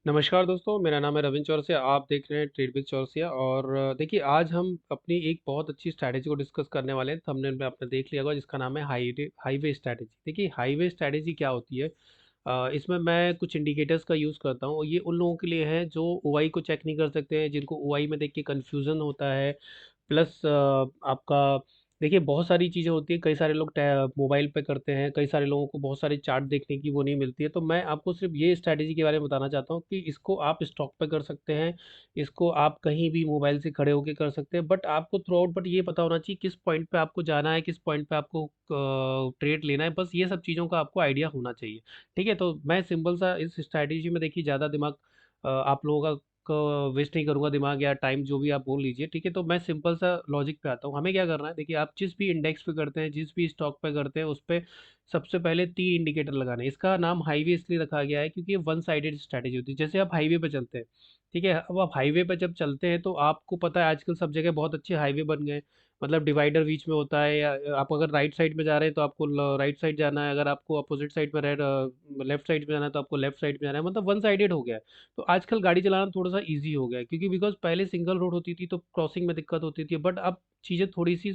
नमस्कार दोस्तों, मेरा नाम है रविंद्र चौरसिया। आप देख रहे हैं ट्रेड विद चौरसिया। और देखिए, आज हम अपनी एक बहुत अच्छी स्ट्रैटेजी को डिस्कस करने वाले हैं। थंबनेल में आपने देख लिया होगा, जिसका नाम है हाईवे स्ट्रैटेजी। देखिए, हाईवे स्ट्रैटेजी क्या होती है? इसमें मैं कुछ इंडिकेटर्स का यूज़ करता हूँ। ये उन लोगों के लिए है जो ओआई को चेक नहीं कर सकते हैं, जिनको ओआई में देख के कन्फ्यूज़न होता है। प्लस आपका देखिए, बहुत सारी चीज़ें होती हैं। कई सारे लोग मोबाइल पे करते हैं, कई सारे लोगों को बहुत सारे चार्ट देखने की वो नहीं मिलती है। तो मैं आपको सिर्फ ये स्ट्रैटेजी के बारे में बताना चाहता हूँ कि इसको आप स्टॉक पे कर सकते हैं, इसको आप कहीं भी मोबाइल से खड़े होके कर सकते हैं। बट आपको थ्रू आउट बट ये पता होना चाहिए किस पॉइंट पे आपको जाना है, किस पॉइंट पे आपको ट्रेड लेना है। बस ये सब चीज़ों का आपको आइडिया होना चाहिए। ठीक है, तो मैं सिंपल सा इस स्ट्रैटेजी में देखिए ज़्यादा दिमाग आप लोगों का वेस्ट नहीं करूंगा, दिमाग या टाइम जो भी आप बोल लीजिए। ठीक है, तो मैं सिंपल सा लॉजिक पे आता हूँ। हमें क्या करना है, देखिए, आप जिस भी इंडेक्स पे करते हैं, जिस भी स्टॉक पे करते हैं, उस पे सबसे पहले 3 इंडिकेटर लगाना है। इसका नाम हाईवे इसलिए रखा गया है क्योंकि ये वन साइडेड स्ट्रैटेजी होती है। जैसे आप हाईवे पे चलते हैं, ठीक है, अब आप हाईवे पे जब चलते हैं तो आपको पता है आजकल सब जगह बहुत अच्छे हाईवे बन गए हैं। मतलब डिवाइडर बीच में होता है, या आप अगर राइट साइड में जा रहे हैं तो आपको राइट साइड जाना है, अगर आपको अपोजिट साइड में लेफ्ट साइड में जाना है तो आपको लेफ्ट साइड में जाना है। मतलब वन साइडेड हो गया है। तो आजकल गाड़ी चलाना थोड़ा सा इजी हो गया है, क्योंकि बिकॉज पहले सिंगल रोड होती थी तो क्रॉसिंग में दिक्कत होती थी, बट अब चीज़ें थोड़ी सी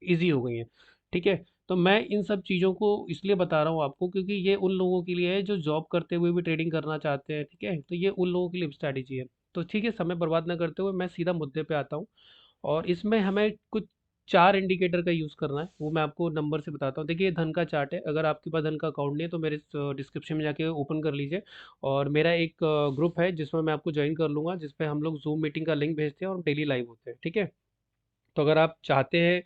इजी हो गई हैं। ठीक है, तो मैं इन सब चीज़ों को इसलिए बता रहा हूँ आपको क्योंकि ये उन लोगों के लिए है जो जॉब करते हुए भी ट्रेडिंग करना चाहते हैं। ठीक है, तो ये उन लोगों के लिए स्ट्रैटेजी है। तो ठीक है, समय बर्बाद ना करते हुए मैं सीधा मुद्दे पे आता हूँ। और इसमें हमें कुछ 4 इंडिकेटर का यूज़ करना है, वो मैं आपको नंबर से बताता हूँ। देखिए, ये धन का चार्ट है। अगर आपके पास धन का अकाउंट नहीं है तो मेरे डिस्क्रिप्शन में जाके ओपन कर लीजिए। और मेरा एक ग्रुप है जिसमें मैं आपको ज्वाइन कर लूँगा, जिस पे हम लोग जूम मीटिंग का लिंक भेजते हैं और डेली लाइव होते हैं। ठीक है, तो अगर आप चाहते हैं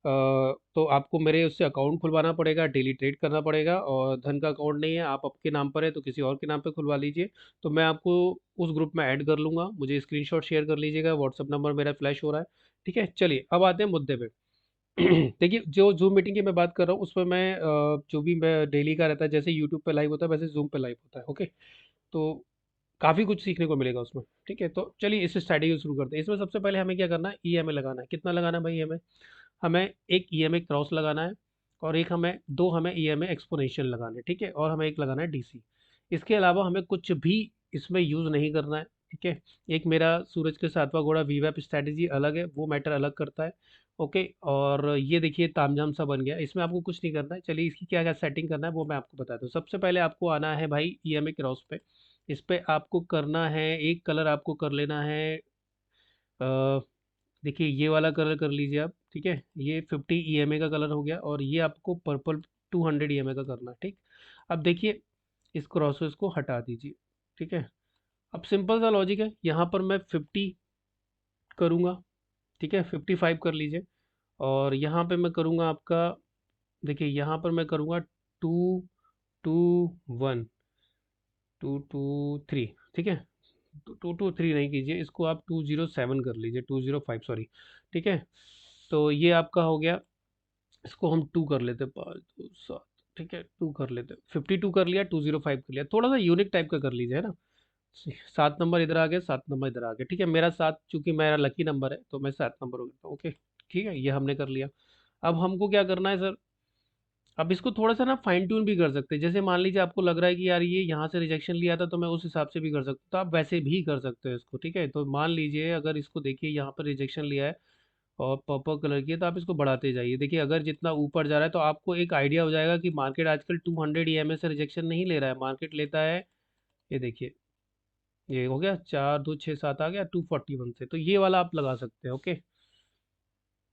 तो आपको मेरे उससे अकाउंट खुलवाना पड़ेगा, डेली ट्रेड करना पड़ेगा। और धन का अकाउंट नहीं है, आप आपके नाम पर है तो किसी और के नाम पे खुलवा लीजिए। तो मैं आपको उस ग्रुप में ऐड कर लूँगा, मुझे स्क्रीनशॉट शेयर कर लीजिएगा। व्हाट्सअप नंबर मेरा फ्लैश हो रहा है। ठीक है, चलिए अब आते हैं मुद्दे पे। देखिए, जो जूम मीटिंग की मैं बात कर रहा हूँ उसमें मैं जो भी मैं डेली का रहता है, जैसे यूट्यूब पे लाइव होता है वैसे जूम पे लाइव होता है। ओके, तो काफ़ी कुछ सीखने को मिलेगा उसमें। ठीक है, तो चलिए इस स्ट्रैटेजी शुरू करते हैं। इसमें सबसे पहले हमें क्या करना है, ईएमए लगाना है। कितना लगाना है भाई ईएमए? हमें एक ईएमए क्रॉस लगाना है, और एक हमें दो हमें ईएमए एक्सपोनेंशियल लगाना है। ठीक है, और हमें एक लगाना है डीसी। इसके अलावा हमें कुछ भी इसमें यूज़ नहीं करना है। ठीक है, एक मेरा सूरज के सातवां घोड़ा वीवैप स्ट्रैटेजी अलग है, वो मैटर अलग करता है। ओके, और ये देखिए तामझाम सा बन गया, इसमें आपको कुछ नहीं करना है। चलिए इसकी क्या क्या सेटिंग करना है वो मैं आपको बताता हूँ। सबसे पहले आपको आना है भाई ईएमए क्रॉस पे। इस पे आपको करना है, एक कलर आपको कर लेना है। देखिए, ये वाला कलर कर लीजिए आप। ठीक है, ये 50 ईएमए का कलर हो गया, और ये आपको पर्पल 200 ईएमए का करना है। ठीक, अब देखिए, इस क्रॉसेस को हटा दीजिए। ठीक है, अब सिंपल सा लॉजिक है, यहाँ पर मैं 50 करूँगा। ठीक है, 55 कर लीजिए। और यहाँ पे मैं करूँगा आपका, देखिए यहाँ पर मैं करूँगा 2 2 1 2 2 3। ठीक है, 2 2 3 नहीं कीजिए, इसको आप 207 कर लीजिए, 205 सॉरी। ठीक है, तो ये आपका हो गया। इसको हम 2 कर लेते, 5 2 7। ठीक है, 2 कर लेते, 52 कर लिया, 205 कर लिया। थोड़ा सा यूनिक टाइप का कर लीजिए, है ना। 7 नंबर इधर आ गया, 7 नंबर इधर आ गया। ठीक है, मेरा 7 चूंकि मेरा लकी नंबर है तो मैं 7 नंबर हो गया। ओके, ठीक है, ये हमने कर लिया। अब हमको क्या करना है सर? अब इसको थोड़ा सा ना फाइन ट्यून भी कर सकते हैं। जैसे मान लीजिए आपको लग रहा है कि यार ये यहाँ से रिजेक्शन लिया था, तो मैं उस हिसाब से भी कर सकता हूँ, तो आप वैसे भी कर सकते हो इसको। ठीक है, तो मान लीजिए अगर इसको देखिए यहाँ पर रिजेक्शन लिया है और पर्पल कलर की है, तो आप इसको बढ़ाते जाइए। देखिए, अगर जितना ऊपर जा रहा है तो आपको एक आइडिया हो जाएगा कि मार्केट आजकल 200 ईएमए से रिजेक्शन नहीं ले रहा है, मार्केट लेता है। ये देखिए, ये हो गया 4 2 6 7 आ गया 241 से, तो ये वाला आप लगा सकते हैं। ओके,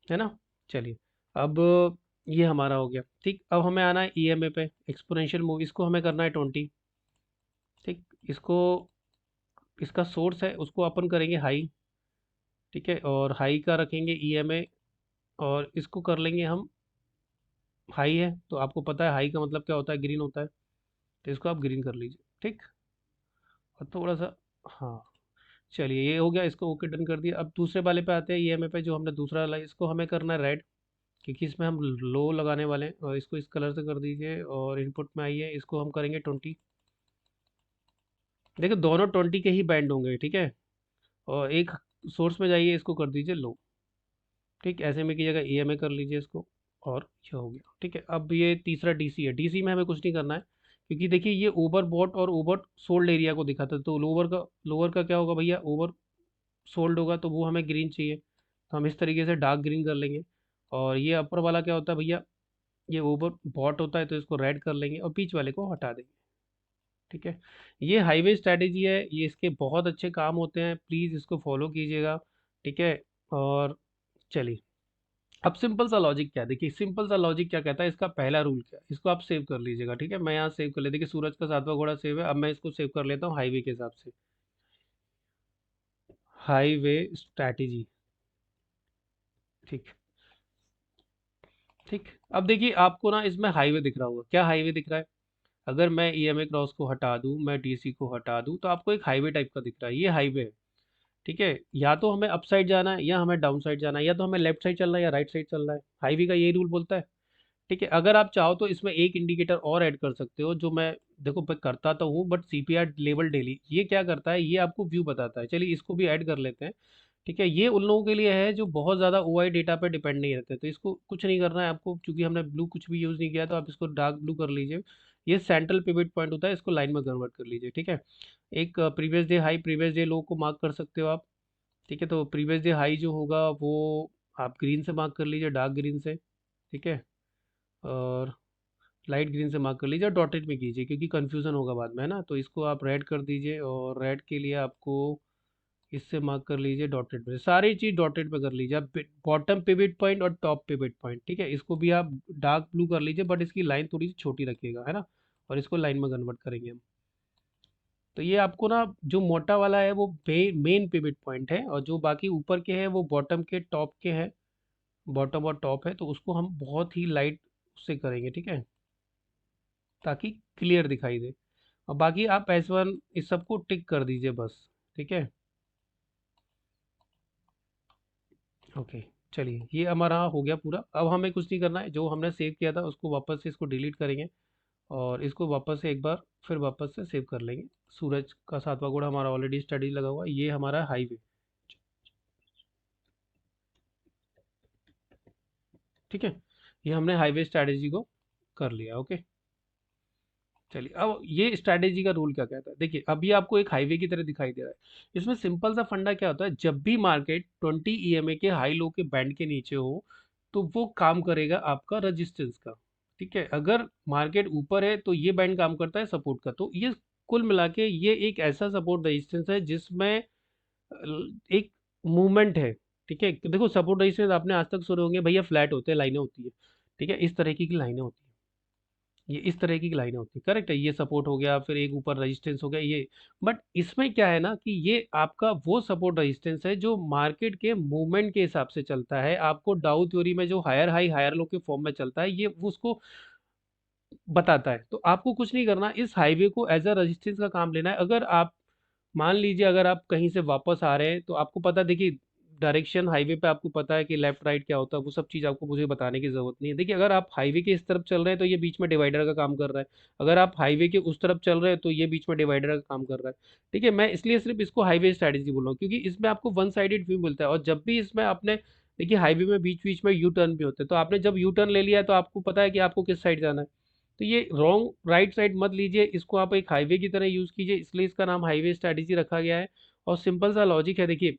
है ना। चलिए, अब ये हमारा हो गया। ठीक, अब हमें आना है ईएमए पे, एक्सपोनेंशियल मूव। इसको हमें करना है 20। ठीक, इसको, इसका सोर्स है उसको अपन करेंगे हाई। ठीक है, और हाई का रखेंगे ईएमए, और इसको कर लेंगे हम, हाई है तो आपको पता है हाई का मतलब क्या होता है, ग्रीन होता है। तो इसको आप ग्रीन कर लीजिए। ठीक, और थोड़ा सा, हाँ, चलिए ये हो गया, इसको ओके डन कर दिया। अब दूसरे वाले पे आते हैं, ईएमए पे जो हमने दूसरा वाला, इसको हमें करना है रेड, क्योंकि इसमें हम लो लगाने वाले हैं। और इसको इस कलर से कर दीजिए, और इनपुट में आइए, इसको हम करेंगे 20। देखिए, दोनों 20 के ही बैंड होंगे। ठीक है, और एक सोर्स में जाइए, इसको कर दीजिए लो। ठीक, ऐसे में कीजिएगा, ईएमए कर लीजिए इसको, और ये हो गया। ठीक है, अब ये तीसरा डीसी है। डीसी में हमें कुछ नहीं करना है, क्योंकि देखिए ये ओवर बॉट और ओवर सोल्ड एरिया को दिखाता है, तो लोअर का क्या होगा भैया, ओवर सोल्ड होगा, तो वो हमें ग्रीन चाहिए, तो हम इस तरीके से डार्क ग्रीन कर लेंगे। और ये अपर वाला क्या होता है भैया, ये ओवर बॉट होता है, तो इसको रेड कर लेंगे और बीच वाले को हटा देंगे। ठीक है, ये हाईवे स्ट्रैटेजी है, ये इसके बहुत अच्छे काम होते हैं, प्लीज़ इसको फॉलो कीजिएगा। ठीक है, और चलिए, अब सिंपल सा लॉजिक क्या है, देखिए सिंपल सा लॉजिक क्या कहता है, इसका पहला रूल क्या है, इसको आप सेव कर लीजिएगा। ठीक है, मैं यहाँ सेव कर लेते, देखिए सूरज का सातवां घोड़ा सेव है, अब मैं इसको सेव कर लेता हूँ हाईवे के हिसाब से। Highway strategy. ठीक। ठीक, अब देखिए आपको ना इसमें हाईवे दिख रहा होगा, क्या हाईवे दिख रहा है, अगर मैं ईएमए क्रॉस को हटा दूं, मैं डीसी को हटा दूं, तो आपको एक हाईवे टाइप का दिख रहा है, ये हाईवे है। ठीक है, या तो हमें अप साइड जाना है या हमें डाउन साइड जाना है, या तो हमें लेफ्ट साइड चलना है या राइट साइड चलना है, हाईवे का यही रूल बोलता है। ठीक है, अगर आप चाहो तो इसमें एक इंडिकेटर और ऐड कर सकते हो, जो मैं देखो मैं करता तो हूँ, बट सीपीआर लेवल डेली ये क्या करता है, ये आपको व्यू बताता है, चलिए इसको भी ऐड कर लेते हैं। ठीक है, ये उन लोगों के लिए है जो बहुत ज़्यादा ओआई डेटा पे डिपेंड नहीं रहते, तो इसको कुछ नहीं करना है आपको, क्योंकि हमने ब्लू कुछ भी यूज़ नहीं किया, तो आप इसको डार्क ब्लू कर लीजिए। ये सेंट्रल पिवट पॉइंट होता है, इसको लाइन में कन्वर्ट कर लीजिए। ठीक है, एक previous day high previous day लो को मार्क कर सकते हो आप। ठीक है, तो प्रीवियस डे हाई जो होगा वो आप ग्रीन से मार्क कर लीजिए, डार्क ग्रीन से। ठीक है, और लाइट ग्रीन से मार्क कर लीजिए और डॉटेड में कीजिए, क्योंकि कन्फ्यूज़न होगा बाद में, है ना, तो इसको आप रेड कर दीजिए, और रेड के लिए आपको इससे मार्क कर लीजिए डॉटेड में, सारी चीज़ डॉटेड पे कर लीजिए आप, बॉटम पिवट पॉइंट और टॉप पिवट पॉइंट। ठीक है, इसको भी आप डार्क ब्लू कर लीजिए, बट इसकी लाइन थोड़ी सी छोटी रखिएगा, है ना, और इसको लाइन में कन्वर्ट करेंगे हम। तो ये आपको ना जो मोटा वाला है वो मेन पिवट पॉइंट है, और जो बाकी ऊपर के हैं वो बॉटम के टॉप के हैं, बॉटम और टॉप है, तो उसको हम बहुत ही लाइट से करेंगे। ठीक है, ताकि क्लियर दिखाई दे। और बाकी आप S1 इस सबको टिक कर दीजिए बस। ठीक है, ओके, चलिए ये हमारा हो गया पूरा, अब हमें कुछ नहीं करना है, जो हमने सेव किया था उसको वापस से इसको डिलीट करेंगे, और इसको वापस से एक बार फिर वापस से सेव कर लेंगे। सूरज का सातवां घोड़ा हमारा ऑलरेडी स्टडी लगा हुआ है, ये हमारा हाईवे। ठीक है, ये हमने हाईवे स्ट्रैटेजी को कर लिया। ओके, चलिए अब ये स्ट्रैटेजी का रूल क्या कहता है, देखिए अभी आपको एक हाईवे की तरह दिखाई दे रहा है, इसमें सिंपल सा फंडा क्या होता है, जब भी मार्केट 20 ईएमए के हाई लो के बैंड के नीचे हो, तो वो काम करेगा आपका रेजिस्टेंस का। ठीक है, अगर मार्केट ऊपर है तो ये बैंड काम करता है सपोर्ट का, तो ये कुल मिला के ये एक ऐसा सपोर्ट रेजिस्टेंस है जिसमें एक मूवमेंट है। ठीक है, देखो सपोर्ट रेजिस्टेंस आपने आज तक सुने होंगे भैया, फ्लैट होते हैं, लाइनें होती है। ठीक है, इस तरह की लाइनें होती हैं, ये इस तरह की लाइनें होती है, करेक्ट है, ये सपोर्ट हो गया, फिर एक ऊपर रेजिस्टेंस हो गया ये। बट इसमें क्या है ना कि ये आपका वो सपोर्ट रेजिस्टेंस है जो मार्केट के मूवमेंट के हिसाब से चलता है, आपको डाउ थ्योरी में जो हायर हाई हायर लो के फॉर्म में चलता है, ये वो उसको बताता है। तो आपको कुछ नहीं करना, इस हाईवे को एज अ रेजिस्टेंस का काम लेना है। अगर आप मान लीजिए अगर आप कहीं से वापस आ रहे हैं, तो आपको पता है, देखिए डायरेक्शन हाईवे पे आपको पता है कि लेफ्ट राइट क्या होता है, वो सब चीज़ आपको मुझे बताने की ज़रूरत नहीं है। देखिए अगर आप हाईवे के इस तरफ चल रहे हैं तो ये बीच में डिवाइडर का काम कर रहा है, अगर आप हाईवे के उस तरफ चल रहे हैं तो ये बीच में डिवाइडर का काम कर रहा है। ठीक है, मैं इसलिए सिर्फ इसको हाईवे स्ट्रैटेजी बोल रहा हूँ, क्योंकि इसमें आपको वन साइडेड व्यू मिलता है, और जब भी इसमें आपने देखिए हाईवे में बीच बीच में यू टर्न भी होते हैं, तो आपने जब यू टर्न ले लिया है तो आपको पता है कि आपको किस साइड जाना है, तो ये रॉन्ग राइट साइड मत लीजिए, इसको आप एक हाईवे की तरह यूज़ कीजिए, इसलिए इसका नाम हाईवे स्ट्रैटेजी रखा गया है। और सिंपल सा लॉजिक है, देखिए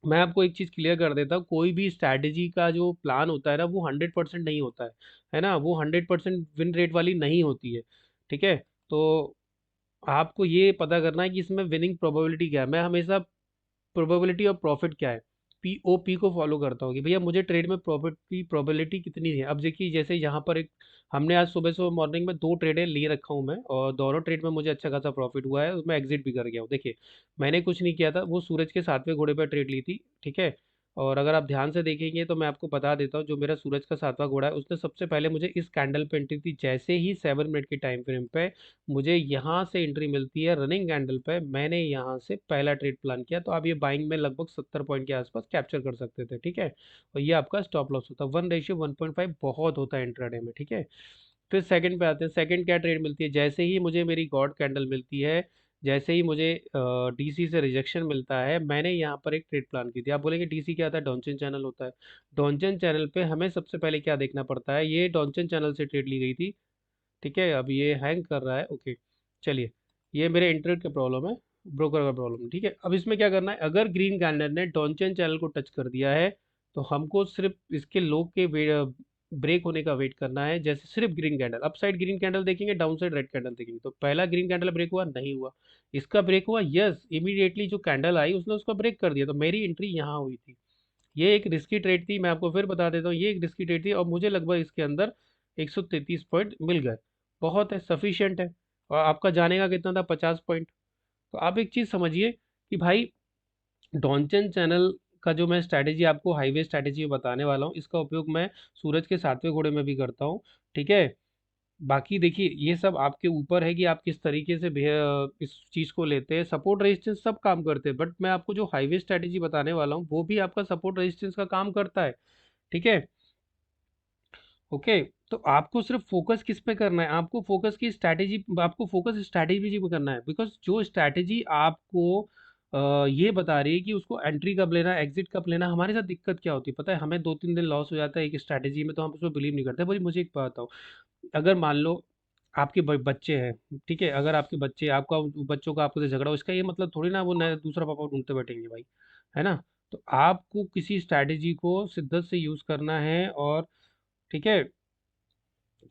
मैं आपको एक चीज़ क्लियर कर देता हूँ, कोई भी स्ट्रैटेजी का जो प्लान होता है ना वो 100% नहीं होता है ना, वो 100% विन रेट वाली नहीं होती है। ठीक है, तो आपको ये पता करना है कि इसमें विनिंग प्रोबेबिलिटी क्या है, मैं हमेशा प्रोबेबिलिटी और प्रॉफिट क्या है, पीओपी को फॉलो करता हूँ कि भैया मुझे ट्रेड में प्रॉफिट की प्रोबेबिलिटी कितनी है। अब देखिए जैसे यहाँ पर एक हमने आज सुबह सुबह मॉर्निंग में दो ट्रेडें लिए रखा हूँ मैं, और दोनों ट्रेड में मुझे अच्छा खासा प्रॉफिट हुआ है, मैं एग्जिट भी कर गया हूँ। देखिए मैंने कुछ नहीं किया था, वो सूरज के सातवें घोड़े पर ट्रेड ली थी। ठीक है, और अगर आप ध्यान से देखेंगे तो मैं आपको बता देता हूँ, जो मेरा सूरज का सातवां घोड़ा है उसने सबसे पहले मुझे इस कैंडल पे एंट्री थी, जैसे ही 7 मिनट के टाइम फ्रेम पे मुझे यहाँ से एंट्री मिलती है रनिंग कैंडल पे, मैंने यहाँ से पहला ट्रेड प्लान किया, तो आप ये बाइंग में लगभग 70 पॉइंट के आसपास कैप्चर कर सकते थे। ठीक है, और ये आपका स्टॉप लॉस होता है, 1:1.5 बहुत होता है इंट्राडे में। ठीक है, फिर सेकंड पे आते हैं, सेकंड क्या ट्रेड मिलती है, जैसे ही मुझे मेरी गॉड कैंडल मिलती है, जैसे ही मुझे डीसी से रिजेक्शन मिलता है, मैंने यहाँ पर एक ट्रेड प्लान की थी। आप बोलेंगे डीसी क्या होता है, डॉनचन चैनल होता है। डॉनचन चैनल पे हमें सबसे पहले क्या देखना पड़ता है, ये डॉनचन चैनल से ट्रेड ली गई थी, ठीक है, अब ये हैंग कर रहा है। ओके, चलिए, ये मेरे इंटरनेट का प्रॉब्लम है, ब्रोकर का प्रॉब्लम है। ठीक है, अब इसमें क्या करना है, अगर ग्रीन कैंडल ने डॉनचेन चैनल को टच कर दिया है तो हमको सिर्फ इसके लो के ब्रेक होने का वेट करना है। जैसे सिर्फ green candle, up side green candle देखेंगे, डाउन साइड रेड कैंडल देखेंगे। तो पहला ग्रीन कैंडल ब्रेक हुआ, नहीं हुआ, इसका ब्रेक हुआ, यस, इमीडिएटली जो कैंडल आई उसने उसका ब्रेक कर दिया, तो मेरी एंट्री यहाँ हुई थी। ये एक रिस्की ट्रेड थी, मैं आपको फिर बता देता हूँ, ये एक रिस्की ट्रेड थी और मुझे लगभग इसके अंदर 133 पॉइंट मिल गए। बहुत है, सफिशिएंट है। और आपका जाने का कितना था, 50 पॉइंट। तो आप एक चीज़ समझिए कि भाई, डॉनचन चैनल का जो मैं स्ट्रैटेजी आपको हाईवे स्ट्रैटेजी बताने वाला हूँ, इसका उपयोग मैं सूरज के सातवें घोड़े में भी करता हूँ। ठीक है, बाकी देखिए, ये सब आपके ऊपर है कि आप किस तरीके से इस चीज़ को लेते हैं। सपोर्ट रेजिस्टेंस सब काम करते हैं, बट मैं आपको जो हाईवे स्ट्रैटेजी बताने वाला हूँ वो भी आपका सपोर्ट रेजिस्टेंस का काम करता है। ठीक है, ओके। तो आपको सिर्फ फोकस किस पे करना है, आपको फोकस की स्ट्रैटेजी, आपको फोकस स्ट्रैटेजी पे करना है। बिकॉज जो स्ट्रैटेजी आपको ये बता रही है कि उसको एंट्री कब लेना है, एग्जिट कब लेना है। हमारे साथ दिक्कत क्या होती है पता है, हमें 2-3 दिन लॉस हो जाता है एक स्ट्रैटेजी में, तो हम उसमें बिलीव नहीं करते। भाई मुझे एक बात बताओ, अगर मान लो आपके बच्चे हैं, ठीक है, अगर आपके बच्चे, आपका बच्चों का आपसे झगड़ा हो, इसका ये मतलब थोड़ी ना वो नया दूसरा पापा ढूंढते बैठेंगे भाई, है ना। तो आपको किसी स्ट्रैटेजी को शिद्दत से यूज करना है, और ठीक है,